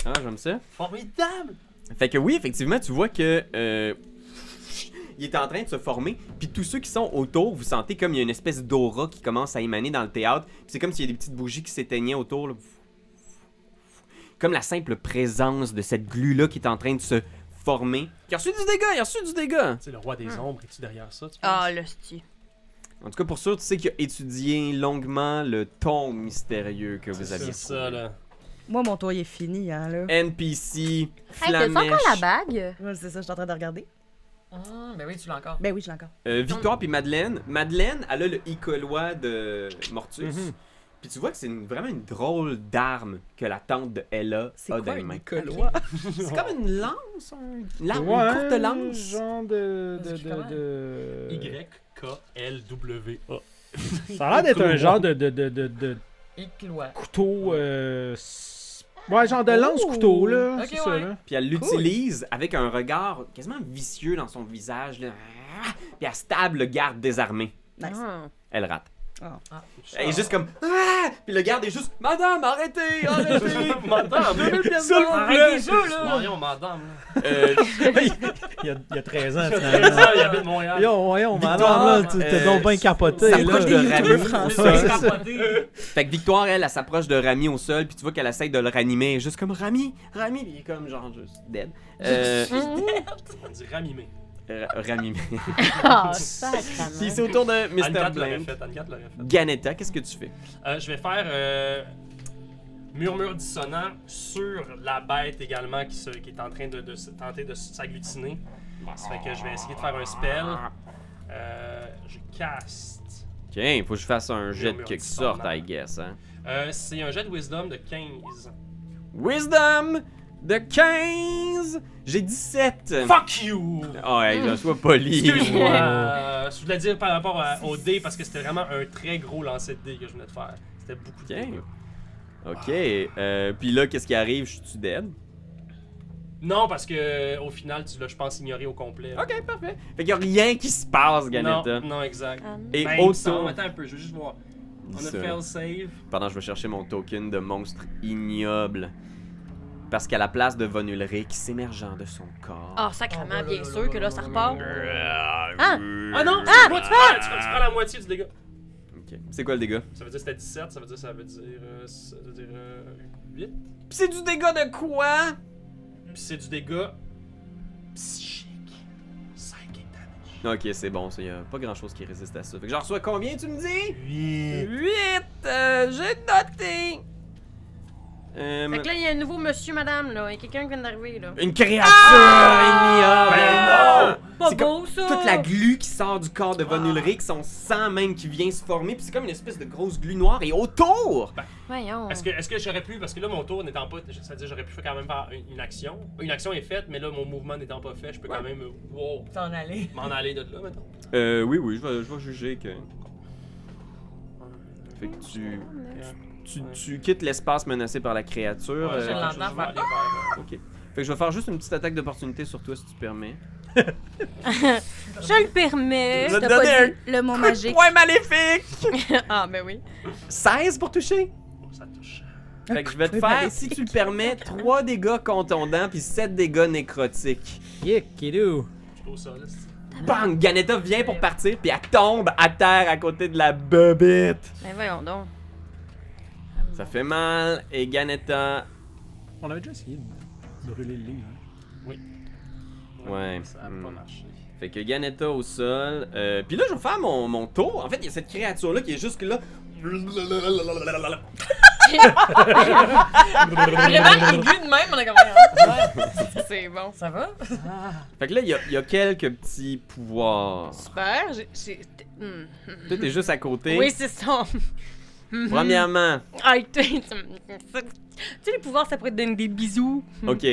Ah, j'aime ça. Formidable! Fait que oui, effectivement, tu vois que il est en train de se former, puis tous ceux qui sont autour, vous sentez comme il y a une espèce d'aura qui commence à émaner dans le théâtre. Puis c'est comme s'il y a des petites bougies qui s'éteignaient autour, là. Comme la simple présence de cette glu-là qui est en train de se former. Il a reçu du dégât! Tu sais, le roi des ombres, es-tu derrière ça, tu penses? Ah, le sti. En tout cas, pour sûr, tu sais qu'il a étudié longuement le ton mystérieux que vous aviez C'est ça, trouvé. là. Moi, mon tour, il est fini, hein, là. NPC, Hey, t'as Flamèche, encore la bague? Ouais, c'est ça, je suis en train de regarder. Ben oui, tu l'as encore. Ben oui, je l'ai encore. Victoire puis Madeleine. Madeleine, elle a le Icolois de Mortus. Mhm. Puis tu vois que c'est vraiment une drôle d'arme que la tante de Ella C'est a quoi dans les un mains. Icolois? C'est comme une lance, une courte lance. genre de... Vas-y, comment? Y-K-L-W-A. Ça a l'air d'être un genre de Éclois. couteau... Ouais, genre de lance-couteau, là. Ok, c'est ça, ouais. là. Puis elle l'utilise avec un regard quasiment vicieux dans son visage. Là. Puis elle stable le garde désarmé. Nice. Ah. Elle rate. Ah. Elle est juste comme Ah! Puis le garde est juste Madame, arrêtez, arrêtez. Madame! 2000 pièces S'il vous d'or. plaît. Déjà, là! Marion, madame, là. Il y a 13 ans, Il finalement. habite Montréal. Yo, voyons, Victoire, madame, là, tu t'es donc bien capoté, là. s'approche de Rami au français. sol. Fait que Victoire, elle s'approche de Rami au sol, puis tu vois qu'elle essaie de le ranimer. Elle est juste comme Rami, puis il est comme genre juste dead. On dit ramimé. Ranimé. Ah, Puis sacrément. c'est au tour de Mr. Anne-Cat l'aurait Blank. fait, Anne-Cat l'aurait fait. Ganetta, qu'est-ce que tu fais? Je vais faire murmure dissonant sur la bête également qui est en train de tenter de s'agglutiner. Ça fait que je vais essayer de faire un spell. Je caste. Ok, faut que je fasse un jet de Murmure quelque dissonant. sorte, I guess. Hein. C'est un jet de wisdom de 15. Wisdom de 15! J'ai 17! Fuck you! Oh, hey, je sois poli. Excuse-moi. Je voulais dire par rapport au dé parce que c'était vraiment un très gros lancer de dé que je venais de faire. C'était beaucoup de dés. Ok. Puis là, qu'est-ce qui arrive? Je suis dead? Non, parce que au final, tu l'as, je pense, ignoré au complet. Ok, parfait. Fait qu'il y a rien qui se passe, Ganetta. Non, exact. Et Ben, il me autre semble- tour. Attends un peu, je veux juste voir. On a Ça. fail save. Pendant que je vais chercher mon token de monstre ignoble. Parce qu'à la place de Von Ulrich s'émergeant de son corps. Ah, sacrément, bien sûr que là, ça repart. Ah Ah! Ah non, tu prends la moitié du dégât. Ok. C'est quoi le dégât? Ça veut dire que c'était 17, ça veut dire 8. Pis c'est du dégât de quoi? Puis c'est du dégât psychique. Psychic damage. Ok, c'est bon, ça. Y a pas grand chose qui résiste à ça. Fait que j'en reçois combien, tu me dis? 8. 8! J'ai noté! Fait que là, il y a un nouveau monsieur, madame, là. Il y a quelqu'un qui vient d'arriver, là. Une créature ignoble! Ben Pas C'est beau, ça! Toute la glu qui sort du corps de Von Ulrich, son sang même qui vient se former, puis c'est comme une espèce de grosse glu noire. Et autour! Voyons. Est-ce que j'aurais pu, parce que là mon tour n'étant pas, c'est-à-dire j'aurais pu faire quand même faire une action. Une action est faite, mais là mon mouvement n'étant pas fait, je peux quand même T'en aller. m'en aller de là maintenant. Oui, je vais juger que... Fait que tu quittes l'espace menacé par la créature. Ouais, je l'entends je vais faire. aller vers, Ok. Fait que je vais faire juste une petite attaque d'opportunité sur toi si tu permets. Je le permets. Je vais te T'as pas donner un dit le mot coup de magique. poing maléfique! Ah, ben oui. 16 pour toucher? ça touche. Fait que je vais te faire, si tu le permets, 3 dégâts contondants puis 7 dégâts nécrotiques. Kidou. Je suis au sol, là, c'est- Bang! Ganetta vient pour partir puis elle tombe à terre à côté de la bobette. Ben voyons donc. Ça fait mal et Ganetta... On avait déjà essayé de brûler le lit. Hein. Ouais. Ça a pas marché. Fait que Ganetta au sol. Puis là, je vais faire mon tour. En fait, il y a cette créature-là qui est juste là. Vraiment aigu de même, on est comme. C'est bon. Ça va? Fait que là, il y a quelques petits pouvoirs. Super. Toi, t'es juste à côté. Oui, c'est ça. Premièrement, Ah, tu sais, les pouvoirs, ça pourrait te donner des bisous. ok.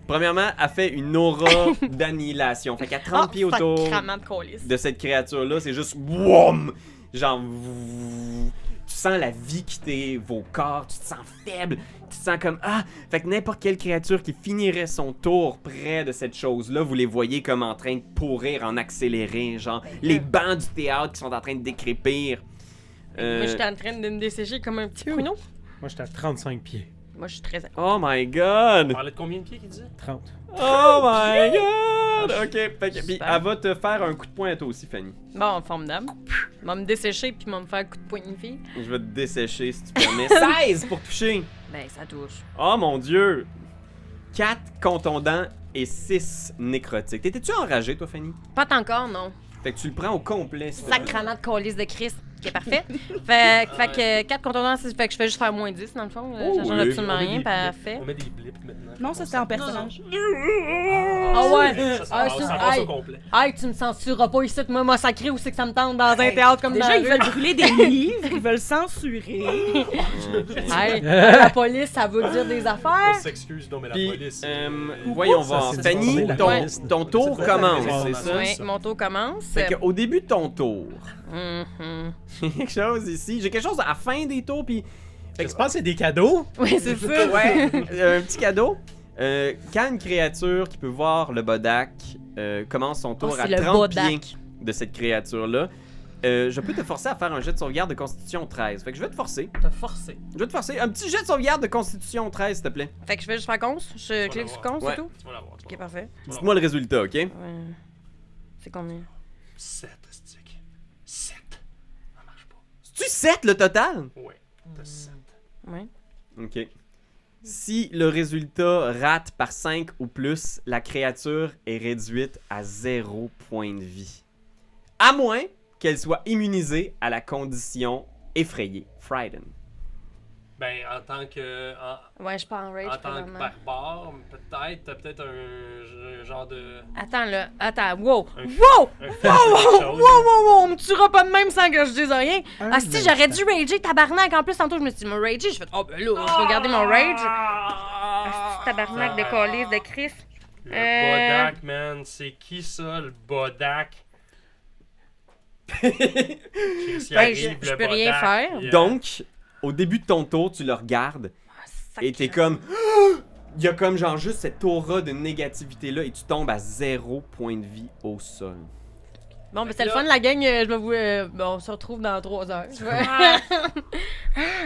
Premièrement, elle fait une aura d'annihilation. Fait qu'à 30 pieds autour Sacrament de colis. de cette créature-là, c'est juste WOM! Genre, tu sens la vie quitter vos corps, tu te sens faible, tu te sens comme ah! Fait que n'importe quelle créature qui finirait son tour près de cette chose-là, vous les voyez comme en train de pourrir en accéléré. Genre, les bancs du théâtre qui sont en train de décrépir. Moi, j'étais en train de me dessécher comme un petit pruneau. Moi, j'étais à 35 pieds. Moi, je suis très... Oh my On god! parlait de combien de pieds qu'il disait? 30. Oh my god! Ok, fait que, puis Super. elle va te faire un coup de poing à toi aussi, Fanny. Bon, formidable. Il va me dessécher puis il va me faire un coup de poing de fille. Je vais te dessécher si tu permets. 16 pour toucher! Ben, ça touche. Oh mon dieu! 4 contondants et 6 nécrotiques. T'étais-tu enragé, toi, Fanny? Pas encore, non. Fait que tu le prends au complet, s'il te plaît. Sacrament de colis de Christ, qui est parfait. fait que 4 contondants, fait que je fais juste faire moins 10 dans le fond. Oh, J'en ai oui. absolument On met rien, des parfait. blips. On met des blips maintenant. Non, ça c'était en personnage. Ah ouais! Ça passe au complet. Hey, tu me censureras pas ici, moi, m'a sacré où c'est que ça me tente dans un théâtre comme Déjà, dans ils veulent brûler des livres, ils veulent censurer. Hey, la police, ça veut dire des On affaires. s'excuse, non, mais la Puis, police. voyons Ça, voir. c'est Fanny, désormais la ton, police. ton tour C'est commence, ça. c'est ça? Oui, mon tour commence. Fait qu'au début de ton tour, Mhm. quelque chose ici. J'ai quelque chose à la fin des tours, puis. Fait que tu penses que c'est des cadeaux? Oui, c'est ça. Ouais, un petit cadeau. Quand une créature qui peut voir le Bodak commence son tour Oh, à c'est le 30 Bodak. pieds de cette créature-là, je peux te forcer à faire un jet de sauvegarde de Constitution 13. Fait que je vais te forcer. T'as forcé. Je vais te forcer. Un petit jet de sauvegarde de Constitution 13, s'il te plaît. Fait que je fais juste faire cons. Je clique sur cons, Ouais. c'est tout. Tu vas l'avoir, tu vas Ok, l'avoir. parfait. Dites-moi le résultat, ok? Ouais. C'est combien? 7, stick. 7. Ça marche pas. C'est-tu 7 le total? Ouais, t'as 7. Ouais. Ok. Si le résultat rate par 5 ou plus, la créature est réduite à 0 point de vie. À moins qu'elle soit immunisée à la condition effrayée, frightened. Ben, en tant que. Ouais, je pars en rage En tant que présentement. barbare, peut-être, t'as peut-être un genre de. Attends, là. Attends. Wow. Un- Wow! Un Wow, wow, on me tuera pas de même sans que je dise rien. Ah, si, ben, j'aurais dû rager, tabarnak. En plus, tantôt, je me suis dit, mon rager. Je fais, oh, ben là, je vais regarder mon rage. Ah, c'est tabarnak de calice de Chris. Le Bodak, man. C'est qui ça, le Bodak? Ben, je peux rien faire. Donc, au début de ton tour, tu le regardes et t'es comme... Il y a comme genre juste cette aura de négativité-là et tu tombes à 0 point de vie au sol. Bon, ben c'est le fun, la gang. Je vais vous. Bon, on se retrouve dans 3 heures. Ah,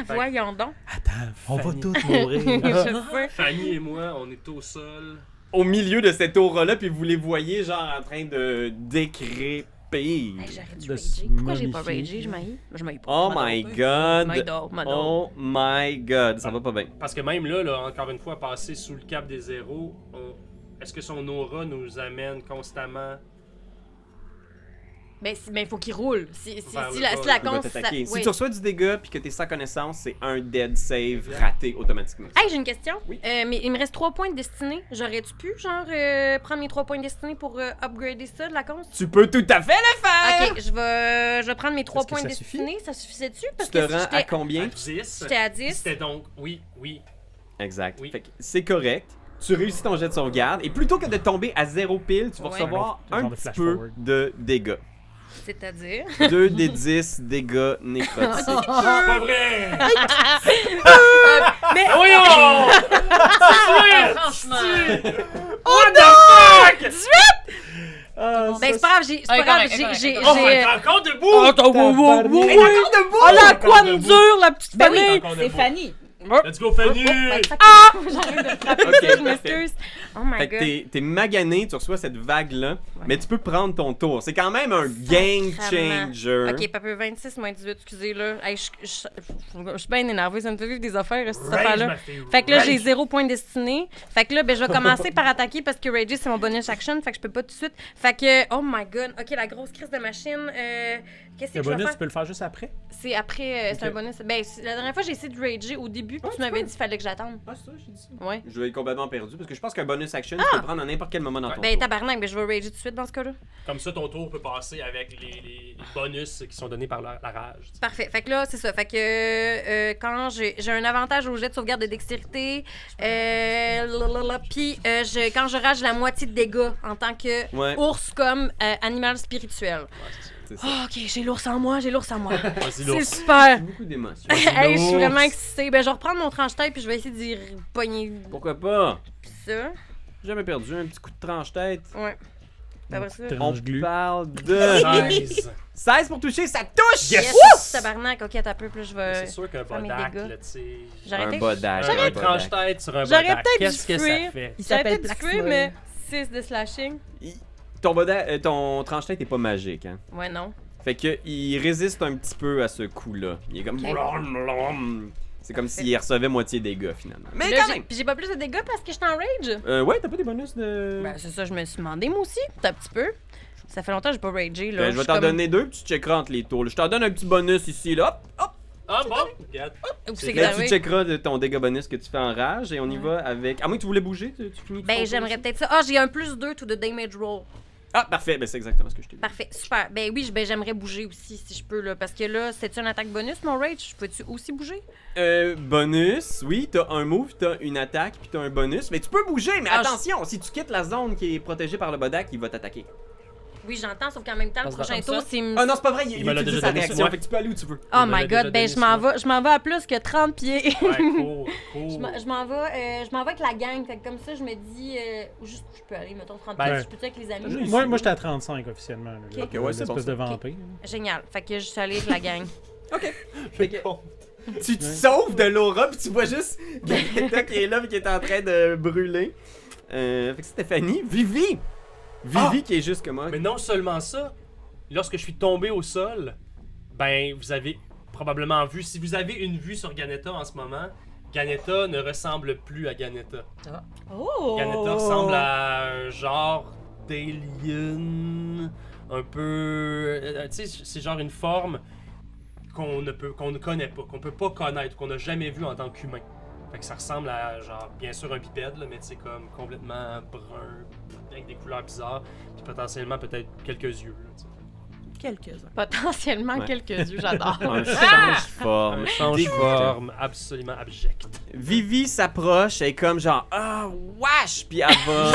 voyons donc. Attends, on va tous mourir. Je sais. Fanny et moi, on est au sol. Au milieu de cette aura-là, puis vous les voyez genre en train de décréper. Hey, j'aurais dû De rager. se Pourquoi j'ai pas momifier. ragé? Je m'haïs. Je m'haïs pas. Oh my god! M'adore, Oh my god! Ça va pas bien. Parce que même là, encore une fois, passer sous le cap des zéros, est-ce que son aura nous amène constamment. Mais il faut qu'il roule. Si Vers si le la bas, si la Il va con. t'attaquer. Si oui. tu reçois du dégât puis que t'es sans connaissance, c'est un dead save raté automatiquement. Hey, j'ai une question. Oui. Mais il me reste 3 points de destinée. J'aurais-tu pu, genre, prendre mes 3 points de destinée pour upgrader ça de la cons? Tu peux tout à fait le faire! Ok, je vais prendre mes 3 Est-ce que points de ça suffit? destinée. Ça suffisait-tu? Parce Tu te que rends à j'étais combien? 10. j'étais à 10. C'était donc. Oui. Exact. Oui. Fait que c'est correct. Tu réussis ton jet de sauvegarde et plutôt que de tomber à 0 pile, tu vas Ouais. recevoir Un un de petit flash peu forward. de dégâts. C'est-à-dire. 2 des 10 dégâts nécrotiques. C'est pas vrai! Mais. Voyons! Franchement. Ah, Ben, c'est pas grave, c'est pas Ouais, grave, correct, j'ai. correct, j'ai- correct. Oh, j'ai- t'es encore debout! Oh, wow, wow, wow, wow, wow. debout! Oh, la couenne dure, la petite Ben oui, famille! Encore c'est debout. Fanny. Let's go, Fanny! J'arrête de frapper Ok, ça, je parfait. m'excuse. Oh my Fait que god. t'es magané, tu reçois cette vague-là, mais tu peux prendre ton tour. C'est quand même un game Sacrement. changer. Ok, Papa, 26 moins 18, excusez là. Hey, je suis bien énervée, ça me fait vivre des affaires, cette Rage, affaire-là. ma fille, Fait que là, rage. j'ai 0 point destiné. Fait que là, ben, je vais commencer par attaquer parce que Rager, c'est mon bonus action. Fait que je peux pas tout de suite. Fait que, oh my god. Ok, la grosse crise de machine. Qu'est-ce que Le je vais bonus, tu faire? peux le faire juste après. C'est après, c'est Ok. un bonus. Ben, la dernière fois, j'ai essayé de Rager au début, puis tu m'avais dit qu'il fallait que j'attende. Ah, c'est ça, j'ai dit ça. Ouais. Je vais être complètement perdu parce que je pense qu'un bonus action, tu peux le prendre à n'importe quel moment dans ton Ben, tour. tabarnak, ben, je vais Rager tout de suite dans ce cas-là. Comme ça, ton tour peut passer avec les bonus qui sont donnés par la rage. Parfait. Fait que là, c'est ça. Fait que quand j'ai un avantage au jet de sauvegarde de dextérité, puis quand je rage, j'ai la moitié de dégâts en tant que Ouais. ours comme animal spirituel. C'est ça. Oh, ok, j'ai l'ours en moi, j'ai l'ours en moi. Vas-y, C'est l'ours. super. Beaucoup d'émotions. Hey, je suis l'ours. vraiment excitée. Ben, je vais reprendre mon tranche-tête puis je vais essayer d'y pogner Pourquoi pas? ça. Jamais perdu un petit coup de tranche-tête. Ouais. Puis après ça. On Tranche-glu. parle de 16. 16 pour toucher, ça touche! Yes! Tabarnak, ok, t'as peu, puis là, je vais. C'est sûr qu'un faire mes bodac, dégâts. là, tu sais. J'aurais Un peut-être- bodac. Un un tranche-tête sur un J'aurais bodac. peut-être Qu'est-ce dû que ça fuir. fait? Il J'aurais s'appelle peut-être tué, Plaxmol. mais 6 de slashing. Ton tranche-tête est pas magique, hein? Ouais, non. Fait que il résiste un petit peu à ce coup-là. Il est comme... Ok. C'est comme s'il recevait moitié dégâts, finalement. Mais Là, quand j'ai- même! Puis j'ai pas plus de dégâts parce que je suis en rage. Ouais, t'as pas des bonus de... Ben, c'est ça, je me suis demandé, moi aussi, un petit peu. Ça fait longtemps que j'ai pas ragé, là. Ben, je vais suis t'en comme- donner deux, puis tu checkeras entre les tours. là. Je t'en donne un petit bonus ici, là. Hop, hop! Ah bon? Regarde. Où c'est que Là, tu j'arrive? checkeras de ton dégât bonus que tu fais en rage, et on y va avec... À moins que tu voulais bouger, tu finis ton Ben, tour j'aimerais aussi? peut-être ça. Ah, j'ai un +2 to the damage roll. Ah, parfait, ben c'est exactement ce que je t'ai dit. Parfait, super. Ben oui, j'aimerais bouger aussi, si je peux, là. Parce que là, c'est-tu une attaque bonus, mon rage? Peux-tu aussi bouger? Bonus, oui, t'as un move, t'as une attaque, puis t'as un bonus. Mais tu peux bouger, mais Ah, attention, si tu quittes la zone qui est protégée par le bodac, il va t'attaquer. Oui, j'entends, sauf qu'en même temps, le Ça se prochain passe comme tour, ça? c'est... Ah non, c'est pas vrai, il Il me l'a utilise déjà sa donné, réaction, ouais. fait que tu peux aller où tu veux. Oh Il me my l'a god, déjà ben donné, je m'en vais à plus que 30 pieds. Ouais, cool, cool. Je m'en vais avec la gang, fait que comme ça, je me dis, juste où je peux aller, mettons 30 Ben, pieds, je peux avec les amis. Moi, j'étais à 35 officiellement. Là, Ok. Ok, ouais, c'est l'espèce bon, de ça. vampire. Génial, fait que je suis allée avec la gang. Fait que tu te sauves de l'aura, puis tu vois juste Gaëta qui est là, puis qui est en train de brûler. Fait que Stéphanie, Vivi! Vivi qui est juste comme moi. Mais non seulement ça, lorsque je suis tombé au sol, ben vous avez probablement vu, si vous avez une vue sur Ganetta en ce moment, Ganetta ne ressemble plus à Ganetta. Oh! Ganetta ressemble à un genre d'alien, un peu... tu sais, c'est genre une forme qu'on ne connaît pas, qu'on peut pas connaître, qu'on n'a jamais vu en tant qu'humain. Fait que ça ressemble à, genre, bien sûr un bipède, là, mais tu sais, comme complètement brun, avec des couleurs bizarres, puis potentiellement peut-être quelques yeux, là, tu sais. Quelques-uns. Potentiellement Ouais. quelques yeux, j'adore. Un change-forme. Un change-forme absolument abject. Vivi s'approche, elle est comme genre, ah, wesh! Puis elle va.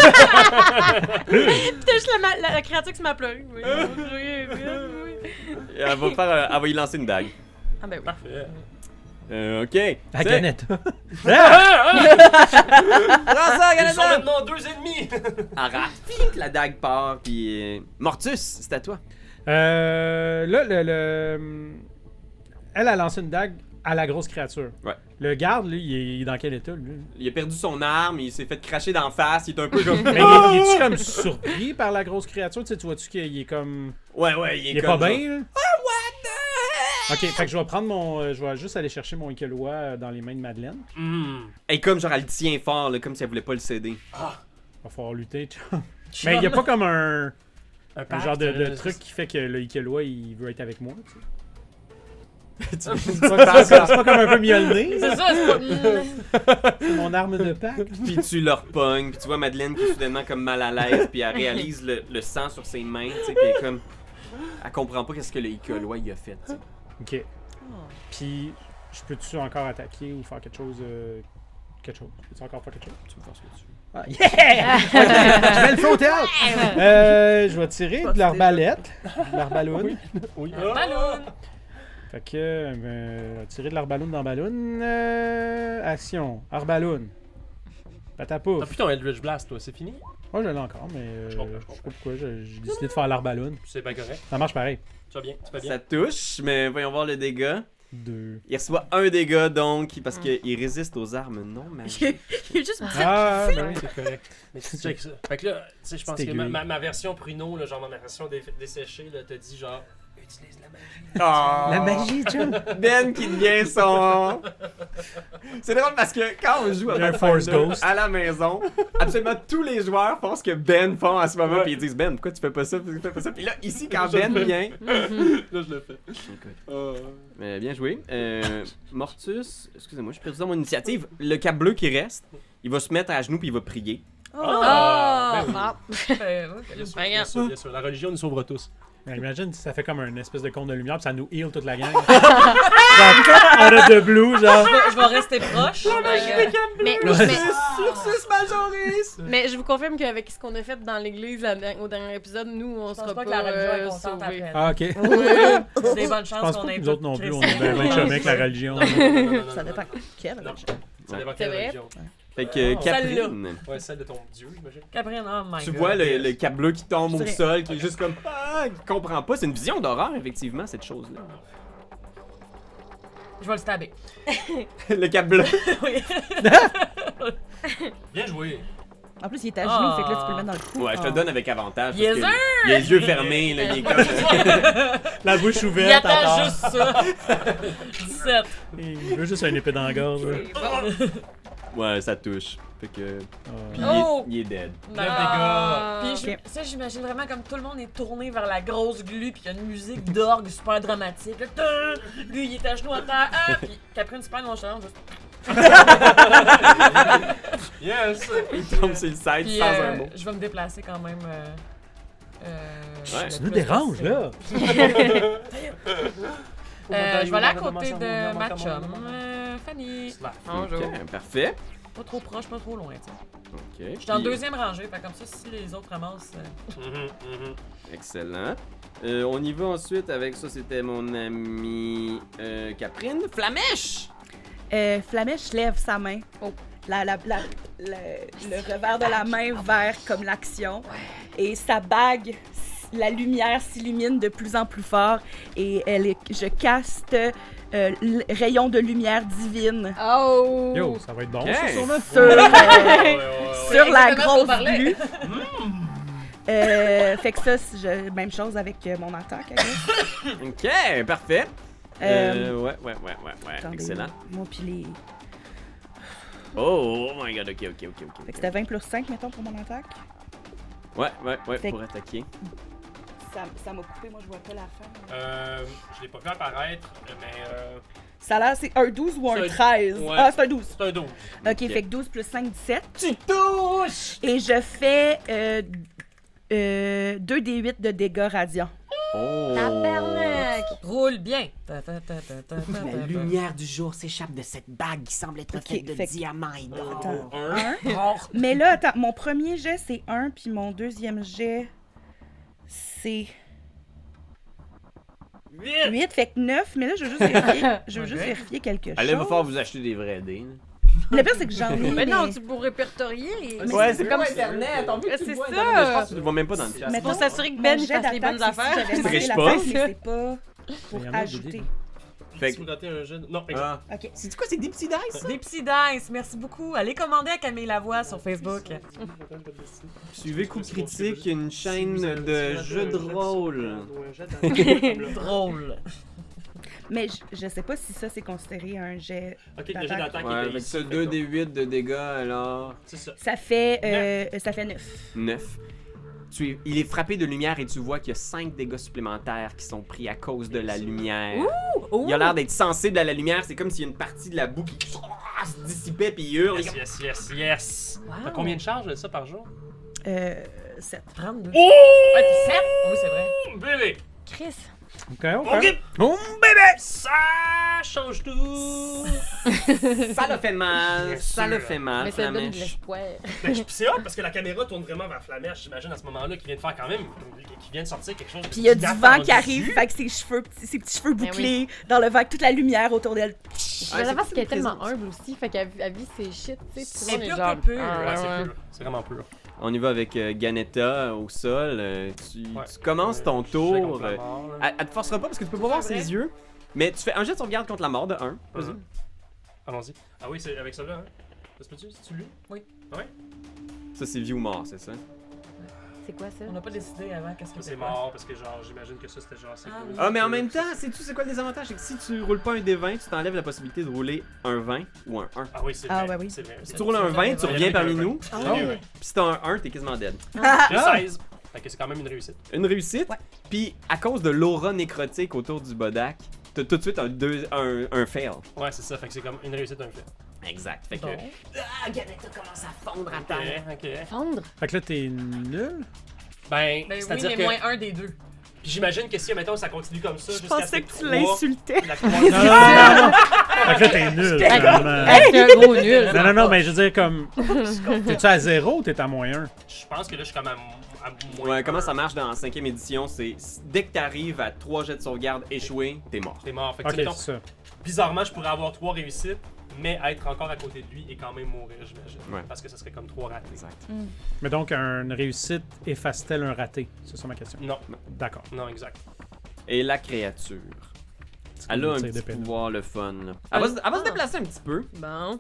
Putain, juste la créature qui se m'a pleuré. Oui, elle va faire. Elle va y lancer une dague. Ah ben oui. Parfait. Ok. À Tu sais, Ganetta. prends ça, Ils sont Ganetta! maintenant deux ennemis! Arrête! Pink, la dague part, puis. Mortus, c'est à toi. Là, elle a lancé une dague à la grosse créature. Ouais. Le garde, lui, il est dans quel état, lui? Il a perdu son arme, il s'est fait cracher d'en face, il est un peu comme. Mais il est-tu comme surpris par la grosse créature? Tu sais, tu vois-tu qu'il est comme... Ouais, Il est comme pas genre, bien, là? Ok, fait que je vais prendre mon... je vais juste aller chercher mon Ikeloa dans les mains de Madeleine. Elle est comme genre, elle le tient fort, là, comme si elle voulait pas le céder. Va falloir lutter, tu vois. Mais il y a pas comme un genre de pacte, truc qui fait que le Ikeloa, il veut être avec moi, tu sais. Tu- C'est pas comme un peu miellé. C'est ça, c'est pas. C'est mon arme de Pâques. Puis tu le repognes, puis tu vois Madeleine qui est soudainement comme mal à l'aise, puis elle réalise le sang sur ses mains, tu sais, puis elle est comme. Elle comprend pas qu'est-ce que le Ikeloa il a fait, tu sais. Ok. Puis, je peux-tu encore attaquer ou faire quelque chose? Peux-tu encore faire quelque chose? Tu peux faire ce que tu veux. Ah, yeah! Je mets le feu au théâtre! Je vais tirer de l'arbalète. De l'arballoune. Oui. Ballon! Fait que, tirer de l'arballoune dans ballon. Action. Arballoune. Patapouf. T'as plus ton Eldritch Blast, toi, c'est fini? Moi, je l'ai encore, mais Je je comprends, sais pas pourquoi. J'ai décidé de faire l'arballoune. C'est bien correct. Ça marche pareil. Tu vas bien, tu vas bien. Ça touche, mais voyons voir le dégât. 2. Il reçoit 1 dégât donc, parce qu'il résiste aux armes non magiques. Il est juste Ah, ben oui, c'est correct. Mais tu check ça. Fait que là, tu sais, je pense C'est que aiguille. ma version pruneau, là, genre ma version desséchée, là, te dit genre, utilise la magie. Oh. La magie, John! Ben qui devient son... C'est drôle parce que quand on joue à Il y a un Pathfinder Force Ghost. à la maison, absolument tous les joueurs font ce que Ben font à ce moment, Ouais. puis ils disent « Ben, pourquoi tu fais pas ça? Pourquoi tu fais pas ça? » Puis là, ici, quand Ben vient... Là, je le fais. Mais bien joué. Mortus, excusez-moi, je suis perdu dans mon initiative. Le cap bleu qui reste, il va se mettre à genoux puis il va prier. Ah! Ben oui. Ah. Bien sûr, Ben, bien sûr, bien sûr. La religion nous sauvera tous. Ben, imagine si ça fait comme un espèce de cône de lumière, puis ça nous heal toute la gang. Genre, out of the blue, genre. Je vais rester proche. Mais, Ursus Majoris! mais je vous confirme qu'avec ce qu'on a fait dans l'église au dernier épisode, nous, on Je pense sera pas pas, que la religion est contente sauvés. après. Ah, ok. Ouais. Des bonnes Je chances pense qu'on pas ait que nous autres non plus, on est crissé. bien chumés avec la religion. Ça dépend quelle Non. religion. Ça dépend C'est quelle vrai? religion. Fait que Oh. Caprine, Ouais, celle de ton dieu, j'imagine. Caprine, oh my tu god. vois le cap bleu qui tombe au C'est vrai. sol, qui est juste comme ah, qui comprend pas. C'est une vision d'horreur, effectivement, cette chose-là. Je vais le stabber. Le cap bleu. Oui. Bien joué. En plus, il est à genoux, fait que là, tu peux le mettre dans le cou. Ouais, je te le donne avec avantage. Yes, Parce que les yeux fermés, là, il est comme. La bouche Il ouverte, attend encore. juste ça. 17. Il veut juste un épée dans la gorge. là. Ouais, ça touche. Fait que. Ah. Puis Oh! il est dead. Ah. Puis ça, j'imagine vraiment comme tout le monde est tourné vers la grosse glu, puis il y a une musique d'orgue super dramatique. Là, tain! Lui, il est à genoux à terre. Ah! Puis Caprine super nonchalante, juste. Yes! Il tombe sur le side Puis sans un mot. je vais me déplacer quand même. Ouais. Tu nous déranges, là. Je vais aller à côté de ma chum, Fanny. Ok, parfait. Pas trop proche, pas trop loin, tu sais. Ok. Je suis en puis- deuxième rangée, fait comme ça, si les autres ramassent. Excellent. On y va ensuite avec ça, c'était mon ami Caprine. Flamèche! Flamèche lève sa main. Oh. Le revers de la main vers comme l'action. Et sa bague, la lumière s'illumine de plus en plus fort. Et je caste rayon de lumière divine Oh! Yo, ça va être bon, Ok. ça, sûrement. sur la exactement ce qu'on grosse parlait. glu. Fait que ça, même chose avec mon attaque. I guess. Ok, parfait. Ouais, Attendez, excellent. Moi, puis les. Oh my god, ok. Fait que c'était 20 plus 5, mettons, pour mon attaque. Ouais, Fait pour attaquer. Ça m'a coupé, moi, je vois pas la fin. Je l'ai pas vu apparaître, mais Ça a l'air, c'est un 12 ou un C'est un- 13? ouais. Ah, c'est un 12. c'est un 12. Ok, fait que 12 plus 5, 17. Tu touches! Et je fais 2 des 8 de dégâts radiants. Oh! Tabarnak! Roule bien. La lumière du jour s'échappe de cette bague qui semble être Ok, faite de fait que- diamants et d'or. Attends. Un. Mais là, attends, mon premier jet, c'est 1, puis mon deuxième jet, c'est 8, fait que 9. Mais là, je veux juste vérifier, quelque chose. Allez, va falloir vous acheter des vrais dés. là. Le pire, c'est que j'en ai. Mais non, tu peux répertorier. Ouais, c'est comme comme Internet. On Ouais, tu c'est vois ça. Internet, mais je pense que tu le vois même pas dans le chat. Mais Pour s'assurer que Mon Ben jet fasse les bonnes d'attaque, c'est affaires. si j'avais Triche manqué pas. l'attaque, mais c'est pas pour Il y en a des ajouter. dés. Fait Si que- vous ratez un jeu. Non, exact. Ah. Ok. C'est quoi, c'est des petits dice? Des petits dice, merci beaucoup. Allez commander à Camille Lavoie sur Facebook. Suivez Coup Critique, une chaîne de jeux de rôle. Drôle. Mais je sais pas si ça, c'est considéré un jet. Ok, le jeu D'attaque. d'attaque Ouais, est avec ici. ça, 2 des 8 de dégâts, alors C'est ça. Ça fait 9. 9. Il est frappé de lumière et tu vois qu'il y a 5 dégâts supplémentaires qui sont pris à cause de la lumière. Il a l'air d'être sensible à la lumière, c'est comme s'il y a une partie de la boue qui se dissipait puis il hurle. Yes. T'as combien de charges de ça par jour? 7. 32. Oh! Ah, t'es 7? Oui, c'est vrai. Bébé! Chris. Ok. Ok. Oh, bébé! Ça change tout! Ça l'a fait mal, Bien ça sûr. l'a fait mal, Mais ça donne de Flamèche. l'espoir. Ben, c'est hot parce que la caméra tourne vraiment vers Flamèche, j'imagine, à ce moment-là, qui vient de faire quand même, qui vient de sortir quelque chose. Puis il y a du vent qui d'inattendu. arrive, fait que ses petits cheveux Ben bouclés dans le vent, avec toute la lumière autour d'elle. Je veux savoir qu'elle est tellement humble aussi, fait qu'elle vit ses shit, tu sais. Tout le monde Elle est est pure, genre. pure, pure. ah, Ouais, c'est ouais. pur. C'est vraiment pur. On y va avec Ganetta au sol. Tu commences ton Je fais comme tour. Flamard, là. Elle te forcera pas parce que tu peux pas voir ses yeux. Mais tu fais un jet de sauvegarde contre la mort de 1. Vas-y. Allons-y. Ah oui, c'est avec ça là, hein? Ça se peut-tu? C'est-tu lui? Ça, c'est vie ou mort, c'est ça? C'est quoi ça? On n'a pas décidé avant qu'est-ce que Ça, c'est mort parce que, genre, j'imagine que ça, c'était genre. C'est cool. Ah, mais en même temps, sais-tu c'est quoi le désavantage? C'est que si tu roules pas un D20, tu t'enlèves la possibilité de rouler un 20 ou un 1. Ah oui, c'est Ah, vrai. ouais, oui. C'est vrai. Si tu roules un 20, tu Ouais, reviens avec parmi un 20. nous. Ah Puis oui. si t'as un 1, t'es quasiment dead. J'ai 16. Fait que c'est quand même une réussite. Une réussite. Ouais. Puis à cause de l'aura nécrotique autour du Bodak, t'as tout de suite un fail. Ouais, c'est ça. Fait que c'est comme une réussite d'un fait. Exact. Fait que. Bon. Ah, Ganetta commence à fondre à Ok, terre. ok. Fondre? Fait que là, t'es nul? Ben, Ben oui, c'est-à-dire mais que. moins un des deux. Puis j'imagine que si, mettons, ça continue comme ça Je jusqu'à pensais ce que tu 3, l'insultais. la Non, non, troisième. non, non. Fait que là, t'es nul, finalement. T'es un gros nul. Non, non, non, mais je veux dire, comme. T'es-tu à 0 ou t'es à -1? Je pense que là, je suis comme à moins. Ouais, comment ça marche dans la 5e édition? C'est dès que t'arrives à 3 jets de sauvegarde échoués, t'es mort. T'es mort. Fait que, Ok, mettons, c'est ça. bizarrement, je pourrais avoir 3 réussites, mais être encore à côté de lui et quand même mourir, j'imagine. Ouais. Parce que ça serait comme 3 ratés. Exact. Mais donc, une réussite efface-t-elle un raté? C'est ça ma question. Non, D'accord. non, exact. Et la créature. Elle a un Tir petit d'épée. pouvoir, le fun. Là. Elle va se déplacer un petit peu. Bon.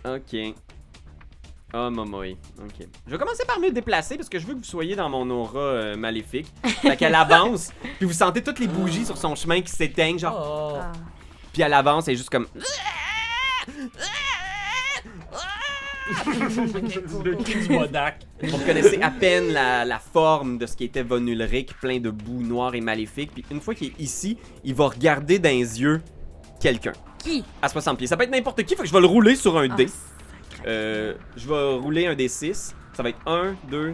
Ok. Ah, Momoï. Ok. Je vais commencer par me déplacer parce que je veux que vous soyez dans mon aura maléfique. Fait qu'elle avance, puis vous sentez toutes les bougies sur son chemin qui s'éteignent, genre. Oh. Ah. Puis elle avance et est juste comme. Le cri du Bodak. Vous reconnaissez à peine la forme de ce qui était Von Ulrich, plein de boue noire et maléfique. Puis une fois qu'il est ici, il va regarder dans les yeux quelqu'un. Qui? À 60 pieds. Ça peut être n'importe qui, fait que je vais le rouler sur un Ah, dé. Je vais rouler un D6. Ça va être 1, 2,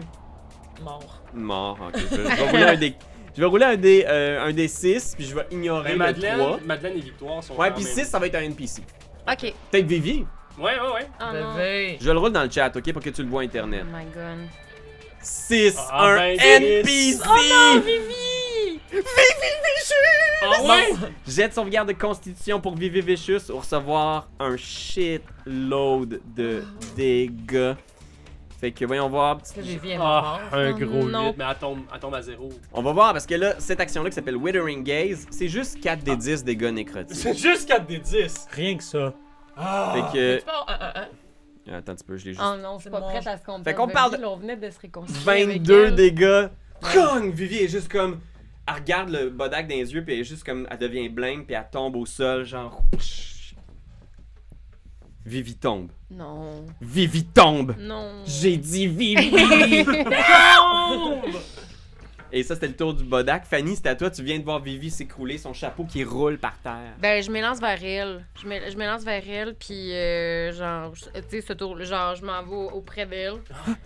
Mort. mort. Ok. Je vais rouler un dé. Je vais rouler un D6, puis je vais ignorer Ben, le 3. Madeleine et Victoire sont. Ouais, quand puis même- 6, ça va être un NPC. Ok. Peut-être Vivi. Ouais, ouais, ouais. Oh non. Bébé. Je le roule dans le chat, ok, pour que tu le vois Oh internet. my god. 6, Ah, un ben, NPC! Oh non, Vivi! Ah ouais? Jet de sauvegarde de constitution pour Vivi Vicious ou recevoir un shitload de dégâts. Fait que voyons voir. Est-ce que j'ai vu Ah, mort? un Oh gros non. 8, mais elle tombe à 0. On va voir parce que là, cette action-là qui s'appelle Withering Gaze, c'est juste 4 des 10 dégâts nécrotiques. C'est juste 4 des 10. Rien que ça. Ah. Fait que. Tu parles Attends un petit peu, je l'ai juste. Oh non, je suis pas C'est prête à ce qu'on Fait qu'on parle de- On venait de se réconcilier. 22 avec elle. dégâts. Kong! Vivi est juste comme. Elle regarde le Bodak dans les yeux, puis elle est juste comme. Elle devient blême, puis elle tombe au sol, genre. Vivi tombe. Non. Vivi tombe! Non. J'ai dit Vivi! Et ça, c'était le tour du Bodak. Fanny, c'est à toi. Tu viens de voir Vivi s'écrouler, son chapeau qui roule par terre. Ben, je m'élance vers elle. Je m'élance vers elle, puis genre, tu sais, ce tour, genre, je m'en vais auprès d'elle.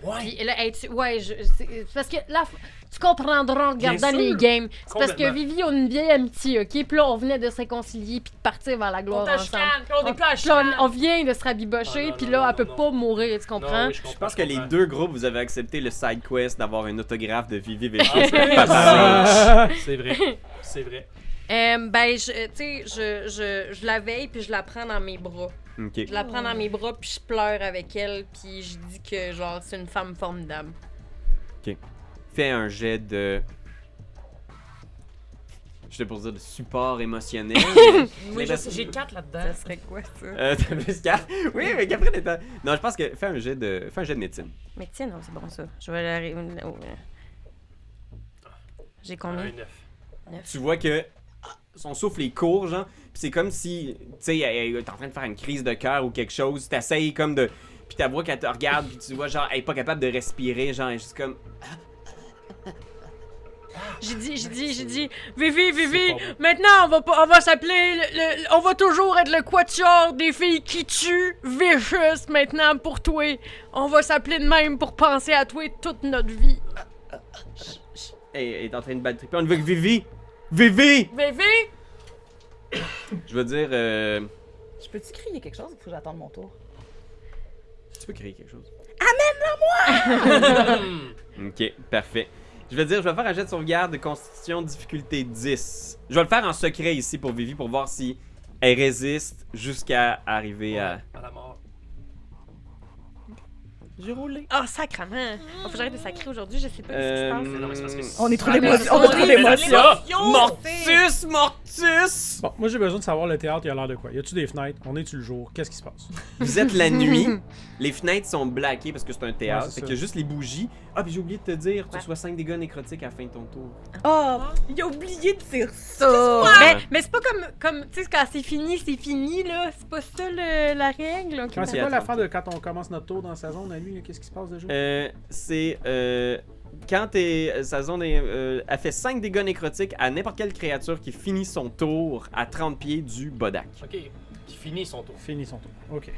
Ouais. Puis là, ouais, c'est parce que là, tu comprendras en regardant sûr. les games. C'est parce que Complètement. Vivi, on a une vieille amitié, OK? Puis là, on venait de se réconcilier, puis de partir vers la gloire On t'a ensemble. chicane, puis on est plus à Puis là, chicane. on vient de se rabibocher, Ah, non, puis non, là, non, elle peut non, pas mourir, tu comprends? Non, oui, Je pense que les deux groupes, vous avez accepté le side quest d'avoir un autographe de Vivi Ah, Vicious. c'est vrai. Ah. C'est vrai. C'est vrai. Ben, tu sais, je la veille, puis je la prends dans mes bras. Ok. Je la prends dans mes bras, puis je pleure avec elle, puis je dis que, genre, c'est une femme formidable. Fais un jet de. Je sais pour dire de support émotionnel. Oui, je sais, j'ai 4 là-dedans. serait quoi, ça? T'as plus 4. Oui, mais qu'après t'es. Non, je pense que fais un jet de médecine. Mais tiens, non, c'est bon, ça. Je vais l'arriver. Oh, j'ai combien? Un 9. Tu vois que son souffle est court, genre. Puis c'est comme si, tu sais, elle est en train de faire une crise de cœur ou quelque chose. T'essayes comme de. Puis ta voix qu'elle te regarde, puis tu vois, genre, elle est pas capable de respirer, genre, elle est juste comme. J'ai dit, Vivi, C'est pas bon. maintenant, on va s'appeler, on va toujours être le quatuor des filles qui tuent, Vicious, maintenant, pour toi. On va s'appeler de même pour penser à toi toute notre vie. Elle est en train de battre triper. On veut que Vivi! Vivi! Vivi! Je veux dire, Je peux-tu crier quelque chose ou faut que j'attende mon tour? tu peux créer quelque chose. Hmm. Ok, parfait. Je vais dire, je vais faire un jet de sauvegarde de constitution difficulté 10. Je vais le faire en secret ici pour Vivi pour voir si elle résiste jusqu'à arriver à. À la mort. J'ai roulé. Oh, sacrement! Faut que j'arrête de sacrer aujourd'hui, je sais pas ce qui se passe. Non, mais c'est parce que On est trop Ah, mais d'émotions. on On a trop est- d'émotions. Mortus! Bon, moi j'ai besoin de savoir le théâtre, il a l'air de quoi? Y a-tu des fenêtres? On est-tu le jour? Qu'est-ce qui se passe? Vous êtes la nuit. Les fenêtres sont blackées parce que c'est un théâtre. Ouais, c'est fait ça. qu'il y a juste les bougies. Ah, puis j'ai oublié de te dire, tu Ouais. reçois 5 dégâts nécrotiques à la fin de ton tour. Oh, il a oublié de dire ça. Mais c'est pas comme tu sais, quand c'est fini, là. C'est pas ça la règle. ok, Quand c'est à quoi trente. l'affaire de quand on commence notre tour dans la saison, la nuit? Qu'est-ce qui se passe déjà? C'est. Quand sa zone elle fait 5 dégâts nécrotiques à n'importe quelle créature qui finit son tour à 30 pieds du Bodak. Ok, qui finit son tour. Fini son tour. Ok.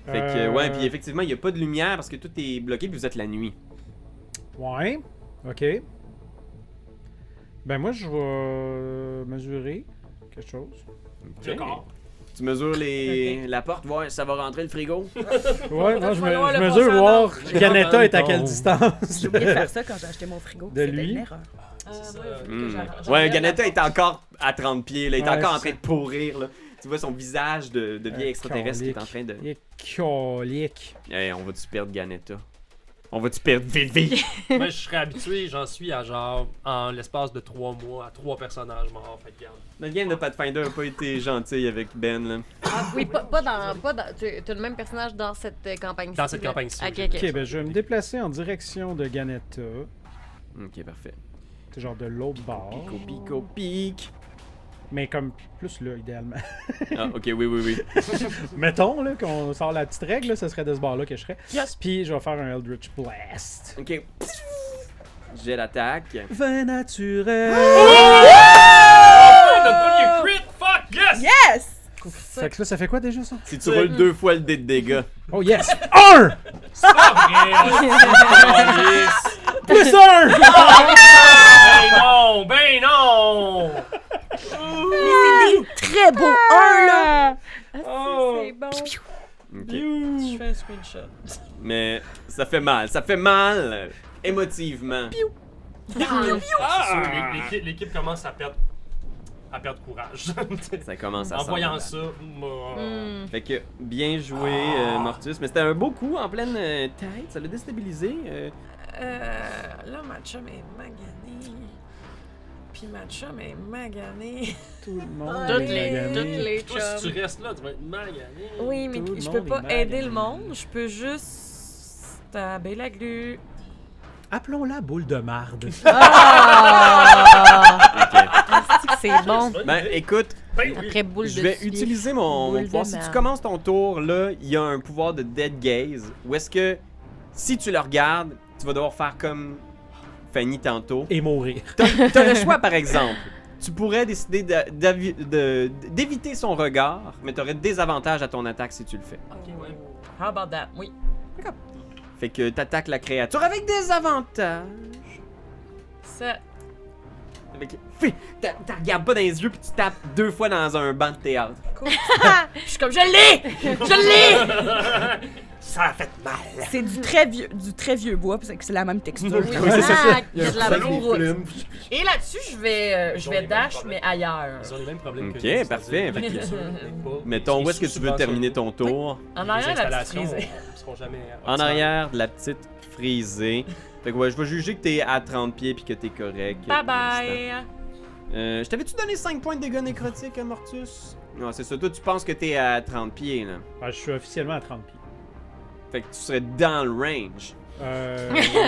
Fait que, ouais, puis effectivement, il n'y a pas de lumière parce que tout est bloqué puis vous êtes la nuit. Ouais. Ok. Ben moi je vais mesurer quelque chose. D'accord. Tu mesures la porte, voir si ça va rentrer le frigo. Ouais, non, je falloir le mesure passer à voir l'âme. Ganetta est à quelle Non. distance. J'ai oublié de faire ça quand j'ai acheté mon frigo. De C'était lui? une erreur. C'est ça. Ouais, Ganetta est encore à 30 pieds, là. Il est Ouais, encore en c'est train de pourrir, là. Tu vois son visage de vieil extraterrestre qui est en train de. Il est colique. Hey, on va-tu perdre Ganetta? On va-tu perdre Vivi? Moi, je serais habitué, j'en suis à genre, en l'espace de 3 mois, à 3 personnages morts. Fait que, regarde. Notre game de Pathfinder a pas été gentil avec Ben, là. Oui, pas dans. T'as le même personnage dans cette campagne-ci. Dans cette là. campagne-ci, Ok, oui. ok. Ok, ben je vais me déplacer en direction de Ganetta. Ok, parfait. C'est genre de l'autre bord. Pico, pico, pique. Mais comme plus là, idéalement. Ah, ok, oui. Mettons là qu'on sort la petite règle, là, ce serait de ce bord-là que je serais. Yes. Puis je vais faire un Eldritch Blast. Ok. J'ai l'attaque. Vin naturel! Notre premier crit! Fuck! Yes! Yes! Fait que là, ça fait quoi déjà ça? Si tu roules 2 fois le dé de dégâts. Oh yes! 1! C'est pas vrai! Plus 1! Ben non! Ben non! Très beau 1 là! Oh! C'est bon. Ok. Je fais un screenshot. Mais ça fait mal, émotivement. Ah! L'équipe commence à perdre courage. Ça commence à En voyant s'en aller. ça, moi, Fait que bien joué, Mortus. Mais c'était un beau coup en pleine tête, ça l'a déstabilisé. Là, ma chum est maganée. Puis ma chum est maganée. Tout le monde Toutes est magané. les toi, si chums. tu restes là, tu vas être magané. Oui, mais Tout le je monde peux est pas magané. aider le monde. Je peux juste taber la glu. Appelons-la boule de marde. C'est bon. Ben écoute, Ben oui. Après boule de je vais suie. utiliser mon Boule de pouvoir. Si tu merde. commences ton tour, là, il y a un pouvoir de Dead Gaze. Où est-ce que, si tu le regardes, tu vas devoir faire comme Fanny tantôt. Et mourir. T'as le choix, par exemple. Tu pourrais décider d'éviter son regard, mais t'aurais des avantages à ton attaque si tu le fais. Ok, ouais. How about that? Oui. Fait que t'attaques la créature avec des avantages. Ça. T'as regardes pas dans les yeux puis tu tapes 2 fois dans un banc de théâtre. Je suis comme, je l'ai! Je l'ai! Ça a fait mal. C'est du très vieux bois, parce que c'est la même texture. Oui, Ouais, c'est ça. Ah, il y a de la bourroute. Et là-dessus, je vais Ils ont les mêmes dash, problèmes. mais ailleurs. Ils ont les mêmes problèmes Ok, que nous, parfait. c'est-à-dire la culture n'est pas- Mettons, où est-ce que tu veux sous-subventionnés. terminer ton tour? En Les arrière, la petite installations frisée. seront jamais En optimales. arrière de la petite frisée. Fait que ouais, je vais juger que t'es à 30 pieds puis que t'es correct. Bye pour l'instant. bye! Je t'avais-tu donné 5 points de dégâts nécrotiques, Mortus? Non, c'est ça. Toi, tu penses que t'es à 30 pieds, là. Ah, je suis officiellement à 30 pieds. Fait que tu serais dans le range.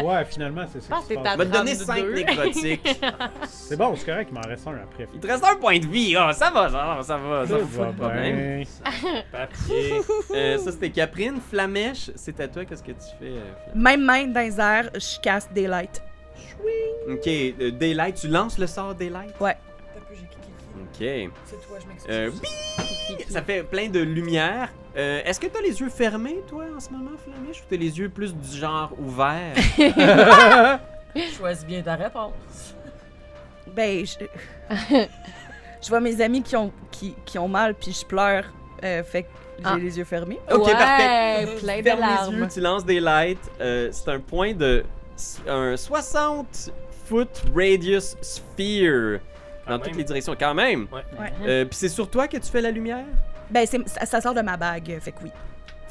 Ouais, finalement, c'est ça. pense qui que se t'es passe. Je vais te donner 32. 5 nécrotiques. C'est bon, c'est correct, il m'en reste un après. Il te reste un point de vie. Ah, ça va, genre, ça va. Ça Ça va, pas de problème. bien. Papier. Ça, c'était Caprine. Flamèche, c'est à toi. Qu'est-ce que tu fais, Flamèche? Même main dans les airs, je casse Daylight. Ok, Daylight, tu lances le sort Daylight? Ouais. T'as peu, j'ai cliqué. Ok. C'est toi, je m'excuse. Oui! Ça fait plein de lumière. Est-ce que t'as les yeux fermés, toi, en ce moment, Flamèche, ou t'as les yeux plus du genre ouverts? Choisis bien ta réponse. Ben, je vois mes amis qui ont mal, puis je pleure. Fait que j'ai Ah. les yeux fermés. Ok, Ouais, parfait. plein de Ferme les larmes. yeux, tu lances des lights. C'est un point de... un 60 foot radius sphere. Dans Quand toutes même. les directions, quand même. Ouais. Ouais. Puis c'est sur toi que tu fais la lumière? Ben, ça sort de ma bague, fait que oui.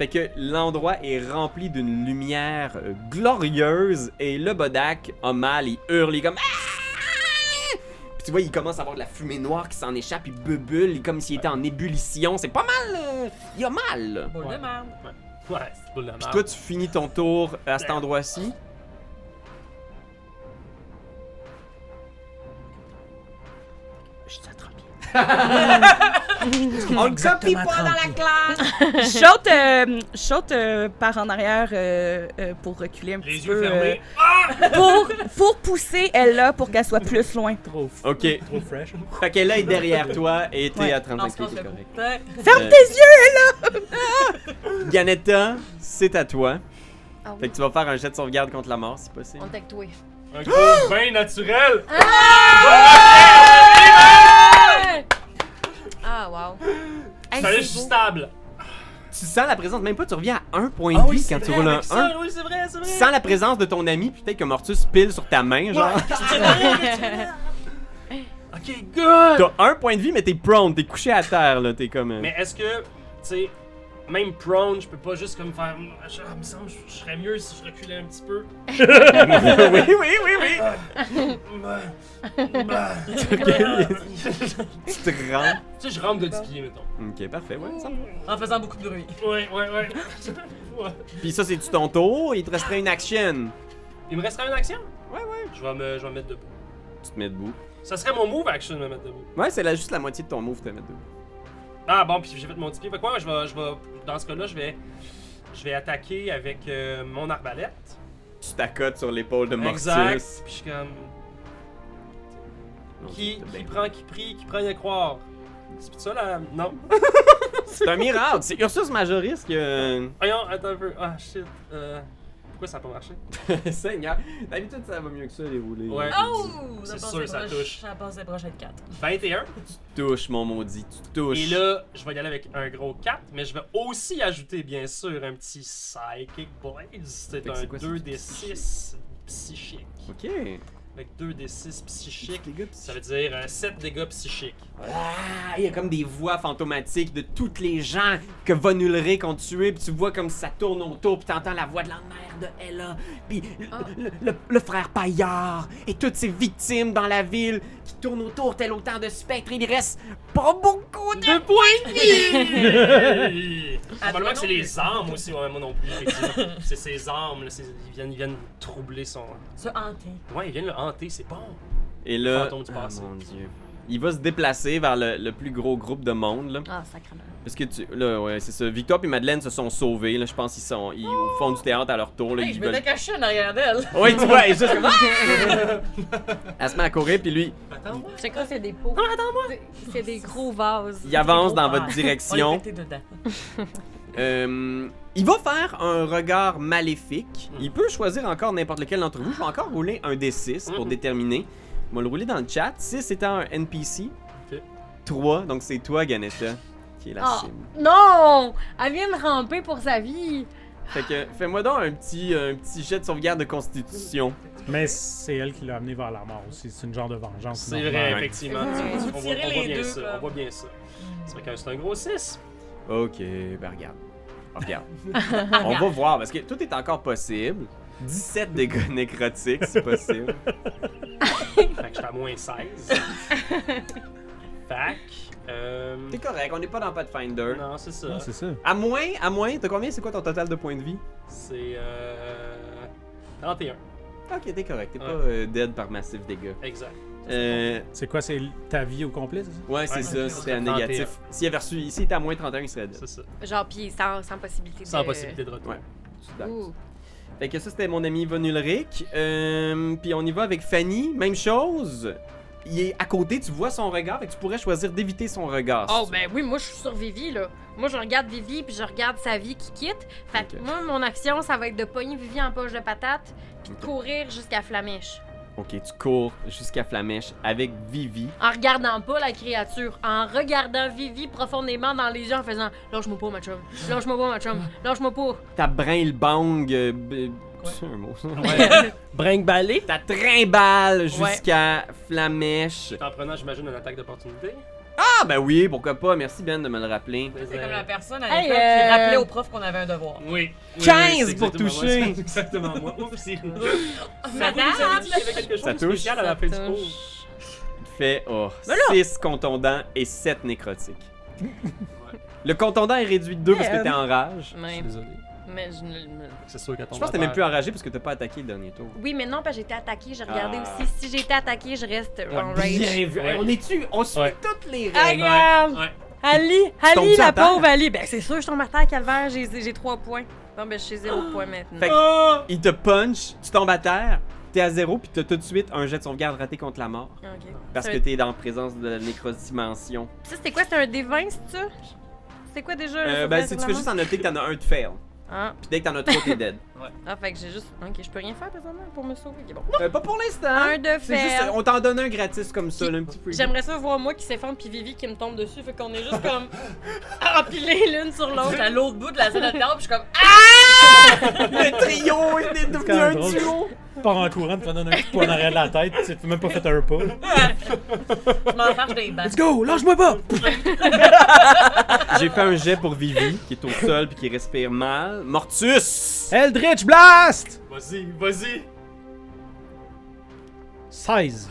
Fait que l'endroit est rempli d'une lumière glorieuse et le Bodak a mal, il hurle, il est comme ah! Puis tu vois, il commence à avoir de la fumée noire qui s'en échappe, il bubule, il est comme s'il était en ébullition. C'est pas mal, il a mal. Boule de merde. Ouais, c'est boule de Puis merde. toi, tu finis ton tour à cet endroit-ci. Je suis trop bien. On le copie Exactement pas dans la trempé. classe! Saute par en arrière pour reculer un Les petit yeux peu. fermés. Pour pousser Ella pour qu'elle soit plus loin. Trop, Ok. trop fresh. Fait qu'elle est derrière toi et t'es Ouais. à En 35 ce cas, pieds, je c'est le correct. coupe. Ferme tes yeux! Ganetta, c'est à toi. Ah Fait oui, que tu vas faire un jet de sauvegarde contre la mort si possible. on est avec toi. Un gros bain naturel. Ah, wow. Hey, Ça c'est juste beau. stable. Tu sens la présence, même pas tu reviens à un point Ah de oui, vie c'est quand tu vrai, roules un avec ça, 1. oui, c'est vrai, c'est vrai. Tu sens la présence de ton ami, puis peut-être que Mortus pile sur ta main, genre. Ok, good. T'as un point de vie, mais t'es prone, t'es couché à terre, là, t'es comme... Mais est-ce que, tu sais, même prone, je peux pas juste comme faire. Ah, me semble, je serais mieux si je reculais un petit peu. oui. Tu te rends. Tu sais, je rentre de 10 pieds, mettons. Ok, parfait, ouais, ça me va. En faisant beaucoup de bruit. Ouais. Ouais. Puis ça, c'est-tu ton tour? Il te resterait une action. Il me resterait une action? Ouais. Je vais me mettre debout. Tu te mets debout. Ça serait mon move action de me mettre debout. Ouais, c'est juste la moitié de ton move, te mettre debout. Ah bon, puis j'ai fait mon 10 pieds. Fait quoi, je vais, dans ce cas-là, je vais attaquer avec mon arbalète. Tu t'accotes sur l'épaule de Mortus. Exact. Puis je suis comme. Non, Qui c'est bien. prend, qui prie, qui prend à croire. C'est ça là? Non. C'est un miracle. C'est Ursus Majoris qui Voyons, attends un peu. Ah shit. Pourquoi ça a pas marché? Seigneur. D'habitude, ça va mieux que ça, les roulés. Ouais. Oh! C'est sûr, ça touche. Ça passe les prochaines 4. 21. Tu touches, mon maudit. Tu touches. Et là, je vais y aller avec un gros 4, mais je vais aussi ajouter, bien sûr, un petit Psychic Blaze. C'est Fait que un c'est quoi, ça? 2d6 psychique. Ok. Avec 2d6 psychique, Les gars, ça veut dire 7 dégâts psychiques. Ah, il y a comme des voix fantomatiques de toutes les gens que Von Ulrich ont tués, puis tu vois comme ça tourne autour, puis t'entends la voix de la mère de Ella, puis le frère Paillard, et toutes ces victimes dans la ville qui tournent autour tel autant de spectres. Il reste pas beaucoup de points de vie! Probablement que c'est les armes aussi, ouais, moi non plus. effectivement. C'est ces armes, là, ils viennent troubler son. Se hanter. Ouais, ils viennent le hanter, c'est bon. Et là, Fantôme du passé. mon dieu. Il va se déplacer vers le plus gros groupe de monde, là. Ah, sacrément. Parce que là, ouais, c'est ça. Victor et Madeleine se sont sauvés, là. Je pense qu'ils font du théâtre à leur tour, là. Hey, Ils je veulent- m'étais caché en arrière d'elle. Oui, tu vois, elle est juste comme... Elle se met à courir, puis lui, Attends-moi. C'est quoi, c'est des pots? C'est des gros vases. il avance dans votre On direction. les mettait dedans. Il va faire un regard maléfique. Il peut choisir encore n'importe lequel d'entre vous. Je vais encore rouler un D6 pour Mhm. déterminer. On va le rouler dans le chat. 6 étant un NPC. Ok. 3, donc c'est toi, Ganetta, qui est la Ah. cible. Non! Elle vient de ramper pour sa vie. Fait que, fais-moi donc un petit jet de sauvegarde de constitution. Mais c'est elle qui l'a amené vers la mort aussi. C'est une genre de vengeance. C'est normale. vrai, Ouais. effectivement. Vous On voit tirez les bien deux, ça. là. On voit bien ça. C'est vrai que c'est un gros 6. Ok, ben regarde. Regarde. On va voir, parce que tout est encore possible. 17 dégâts nécrotiques, c'est possible. Fait que j'étais à moins 16. Fac. C'est correct, on n'est pas dans Pathfinder. Non, c'est ça. Ah, c'est ça. À moins, t'as combien? C'est quoi ton total de points de vie? C'est 31. Ok, t'es correct, t'es Ouais. pas dead par massif dégâts. Exact. C'est quoi, c'est ta vie au complet, c'est ça? Ouais, c'est Ouais, ça, c'est c'est un 31. négatif. S'il avait reçu, s'il était à moins 31, il serait dead. C'est ça. Genre, pis sans possibilité de... Sans possibilité de retour. Ouais. Je suis d'accord. Ouh. Fait que ça, c'était mon ami Von Ulrich. Puis on y va avec Fanny, même chose. Il est à côté, tu vois son regard, fait que tu pourrais choisir d'éviter son regard. si Oh, tu ben oui, moi, je suis sur Vivi, là. Moi, je regarde Vivi, puis je regarde sa vie qui quitte. Fait que Ok. moi, mon action, ça va être de pogner Vivi en poche de patate, puis de Ok. courir jusqu'à Flamèche. veux. Ok, tu cours jusqu'à Flamèche avec Vivi. En regardant pas la créature, en regardant Vivi profondément dans les yeux, en faisant « Lâche-moi pas, ma chum. Lâche-moi pas, ma chum. Lâche-moi pas. Ta brinle-bang... c'est un mot, ça? Brinque-ballé. Ta trimballe jusqu'à Flamèche. En prenant, j'imagine, une attaque d'opportunité. Ah, ben oui, pourquoi pas. Merci, Ben, de me le rappeler. C'est comme la personne à Hey, l'école qui rappelait au prof qu'on avait un devoir. Oui. 15 c'est pour exactement toucher. moi, c'est exactement moi. Oups, c'est. Madame! Il y avait quelque chose Ça de touche. spécial à la fin du cours. Il fait 6 contondants et 7 nécrotiques. Le contondant est réduit de 2 parce que t'es en rage. Je suis désolé. Mais je ne. C'est sûr qu'à ton Je pense que t'es même plus enragé parce que t'as pas attaqué le dernier tour. Oui, mais non, parce que j'ai été attaquée. J'ai regardé Ah. aussi. Si j'ai été attaquée, je reste en rage. Bien vu. Ouais. On est-tu? On suit Ouais. toutes les Ah, règles. regarde! Ouais. Ali, tombes-tu la à terre? pauvre Ali. Ben, C'est sûr, je tombe à terre, calvaire. J'ai 3 points. Bon, ben, je suis 0 points maintenant. Fait que, il te punch, tu tombes à terre, t'es à 0, puis t'as tout de suite un jet de sauvegarde raté contre la mort. Ok. Parce C'est que un- t'es dans la présence de la nécrodimension. Ça, c'était quoi? C'était un D20, c'est ça? C'était quoi déjà? le Ben, sauvegarde si tu sur fais la juste en noter que t'en as un de fail. Ah. Puis dès que t'en as 3, t'es dead. Ah, fait que j'ai juste. Ok, je peux rien faire présentement pour me sauver. Ok, bon. Pas pour l'instant. Un de C'est juste, fer. on t'en donne un gratis comme ça, là, un petit peu. J'aimerais ça voir moi qui s'effondre puis Vivi qui me tombe dessus. Fait qu'on est juste comme empilés l'une sur Je l'autre. suis à l'autre bout de la salle de table, je suis comme Le trio est devenu quand un même drôle. duo. Tu pars en courant, tu te donnes un coup de poing en arrière de la tête, tu n'as même pas fait un pas. je m'en fâche des bancs. Let's go, lâche-moi pas! J'ai fait un jet pour Vivi, qui est au sol puis qui respire mal. Mortus! Eldritch Blast! Vas-y, vas-y. 16.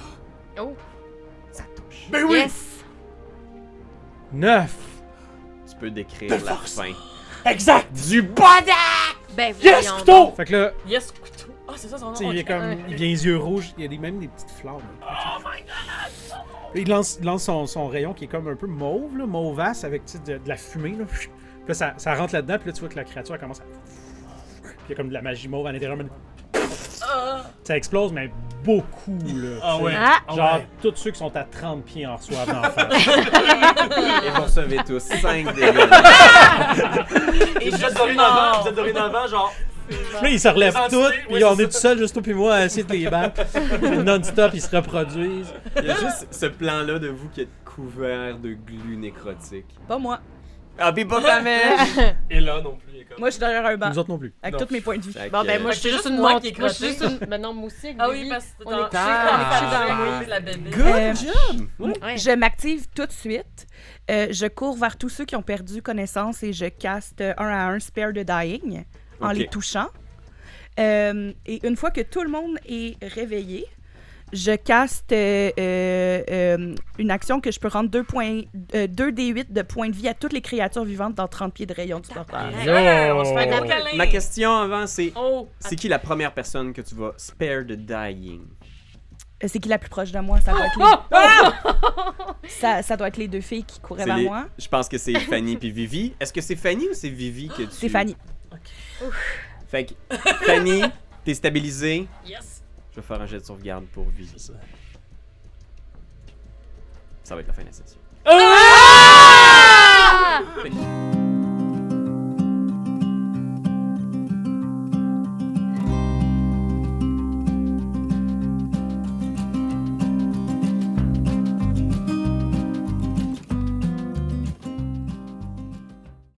Oh. Ça touche. Ben oui. Yes! 9. Tu peux décrire la fin. Exact! Du bada! Ben, Yes, voyons couteau! donc. Fait que là, Yes, couteau. Ah, c'est ça son nom. tu sais, il est ok. comme. Il vient les yeux rouges, il y a même des petites flammes. Oh my god! Il lance son rayon qui est comme un peu mauve, là, mauvasse, avec tu sais, de la fumée. Là. Puis là, ça rentre là-dedans, puis là, tu vois que la créature elle commence à. Puis il y a comme de la magie mauve à l'intérieur. Mais Ah. ça explose, mais beaucoup, là. Ah tu sais. ouais. Ah! Genre, ouais. tous ceux qui sont à 30 pieds en reçoivent d'en face. Et vous recevez tous 5 dégâts. Et Vous je êtes suis dorénavant, mort. vous êtes dorénavant, genre. Puis là, ils se relèvent Les tous, entités, puis oui, on c'est est tout seul, juste toi puis moi, à essayer de les battre. Non-stop, ils se reproduisent. Il y a juste ce plan-là de vous qui êtes couvert de glu nécrotique. Pas moi. Ah, pis pas ta mère! Et là non plus, il est comme. Moi, je suis derrière un banc. Nous autres non plus. Avec Non. tous mes points de vie. Bon, ben, moi, Fait je que suis juste une moi montre. qui est Moi, je suis crottée. juste une. Ben non, moi aussi. avec Ah oui, Vivi, parce que on est couchés Ah. dans la nuit. la bébé. Good Euh, job! Ouais. Je m'active tout de suite. Je cours vers tous ceux qui ont perdu connaissance et je caste un à un Spare the Dying en Ok. les touchant. Et une fois que tout le monde est réveillé, je caste une action que je peux rendre 2d8 de points de vie à toutes les créatures vivantes dans 30 pieds de rayon du portail. Ouais, on se fait un gros Oh. câlin. Ma question avant, c'est Oh, c'est qui la première personne que tu vas spare the dying? C'est qui la plus proche de moi? Ça doit être les... ça doit être les deux filles qui couraient vers moi. Je pense que c'est Fanny puis Vivi. Est-ce que c'est Fanny ou c'est Vivi que tu... C'est Fanny. Fait que Fanny, t'es stabilisée. yes. Je vais faire un jet de sauvegarde pour Vivi. Ça va être la fin de la session. Ah!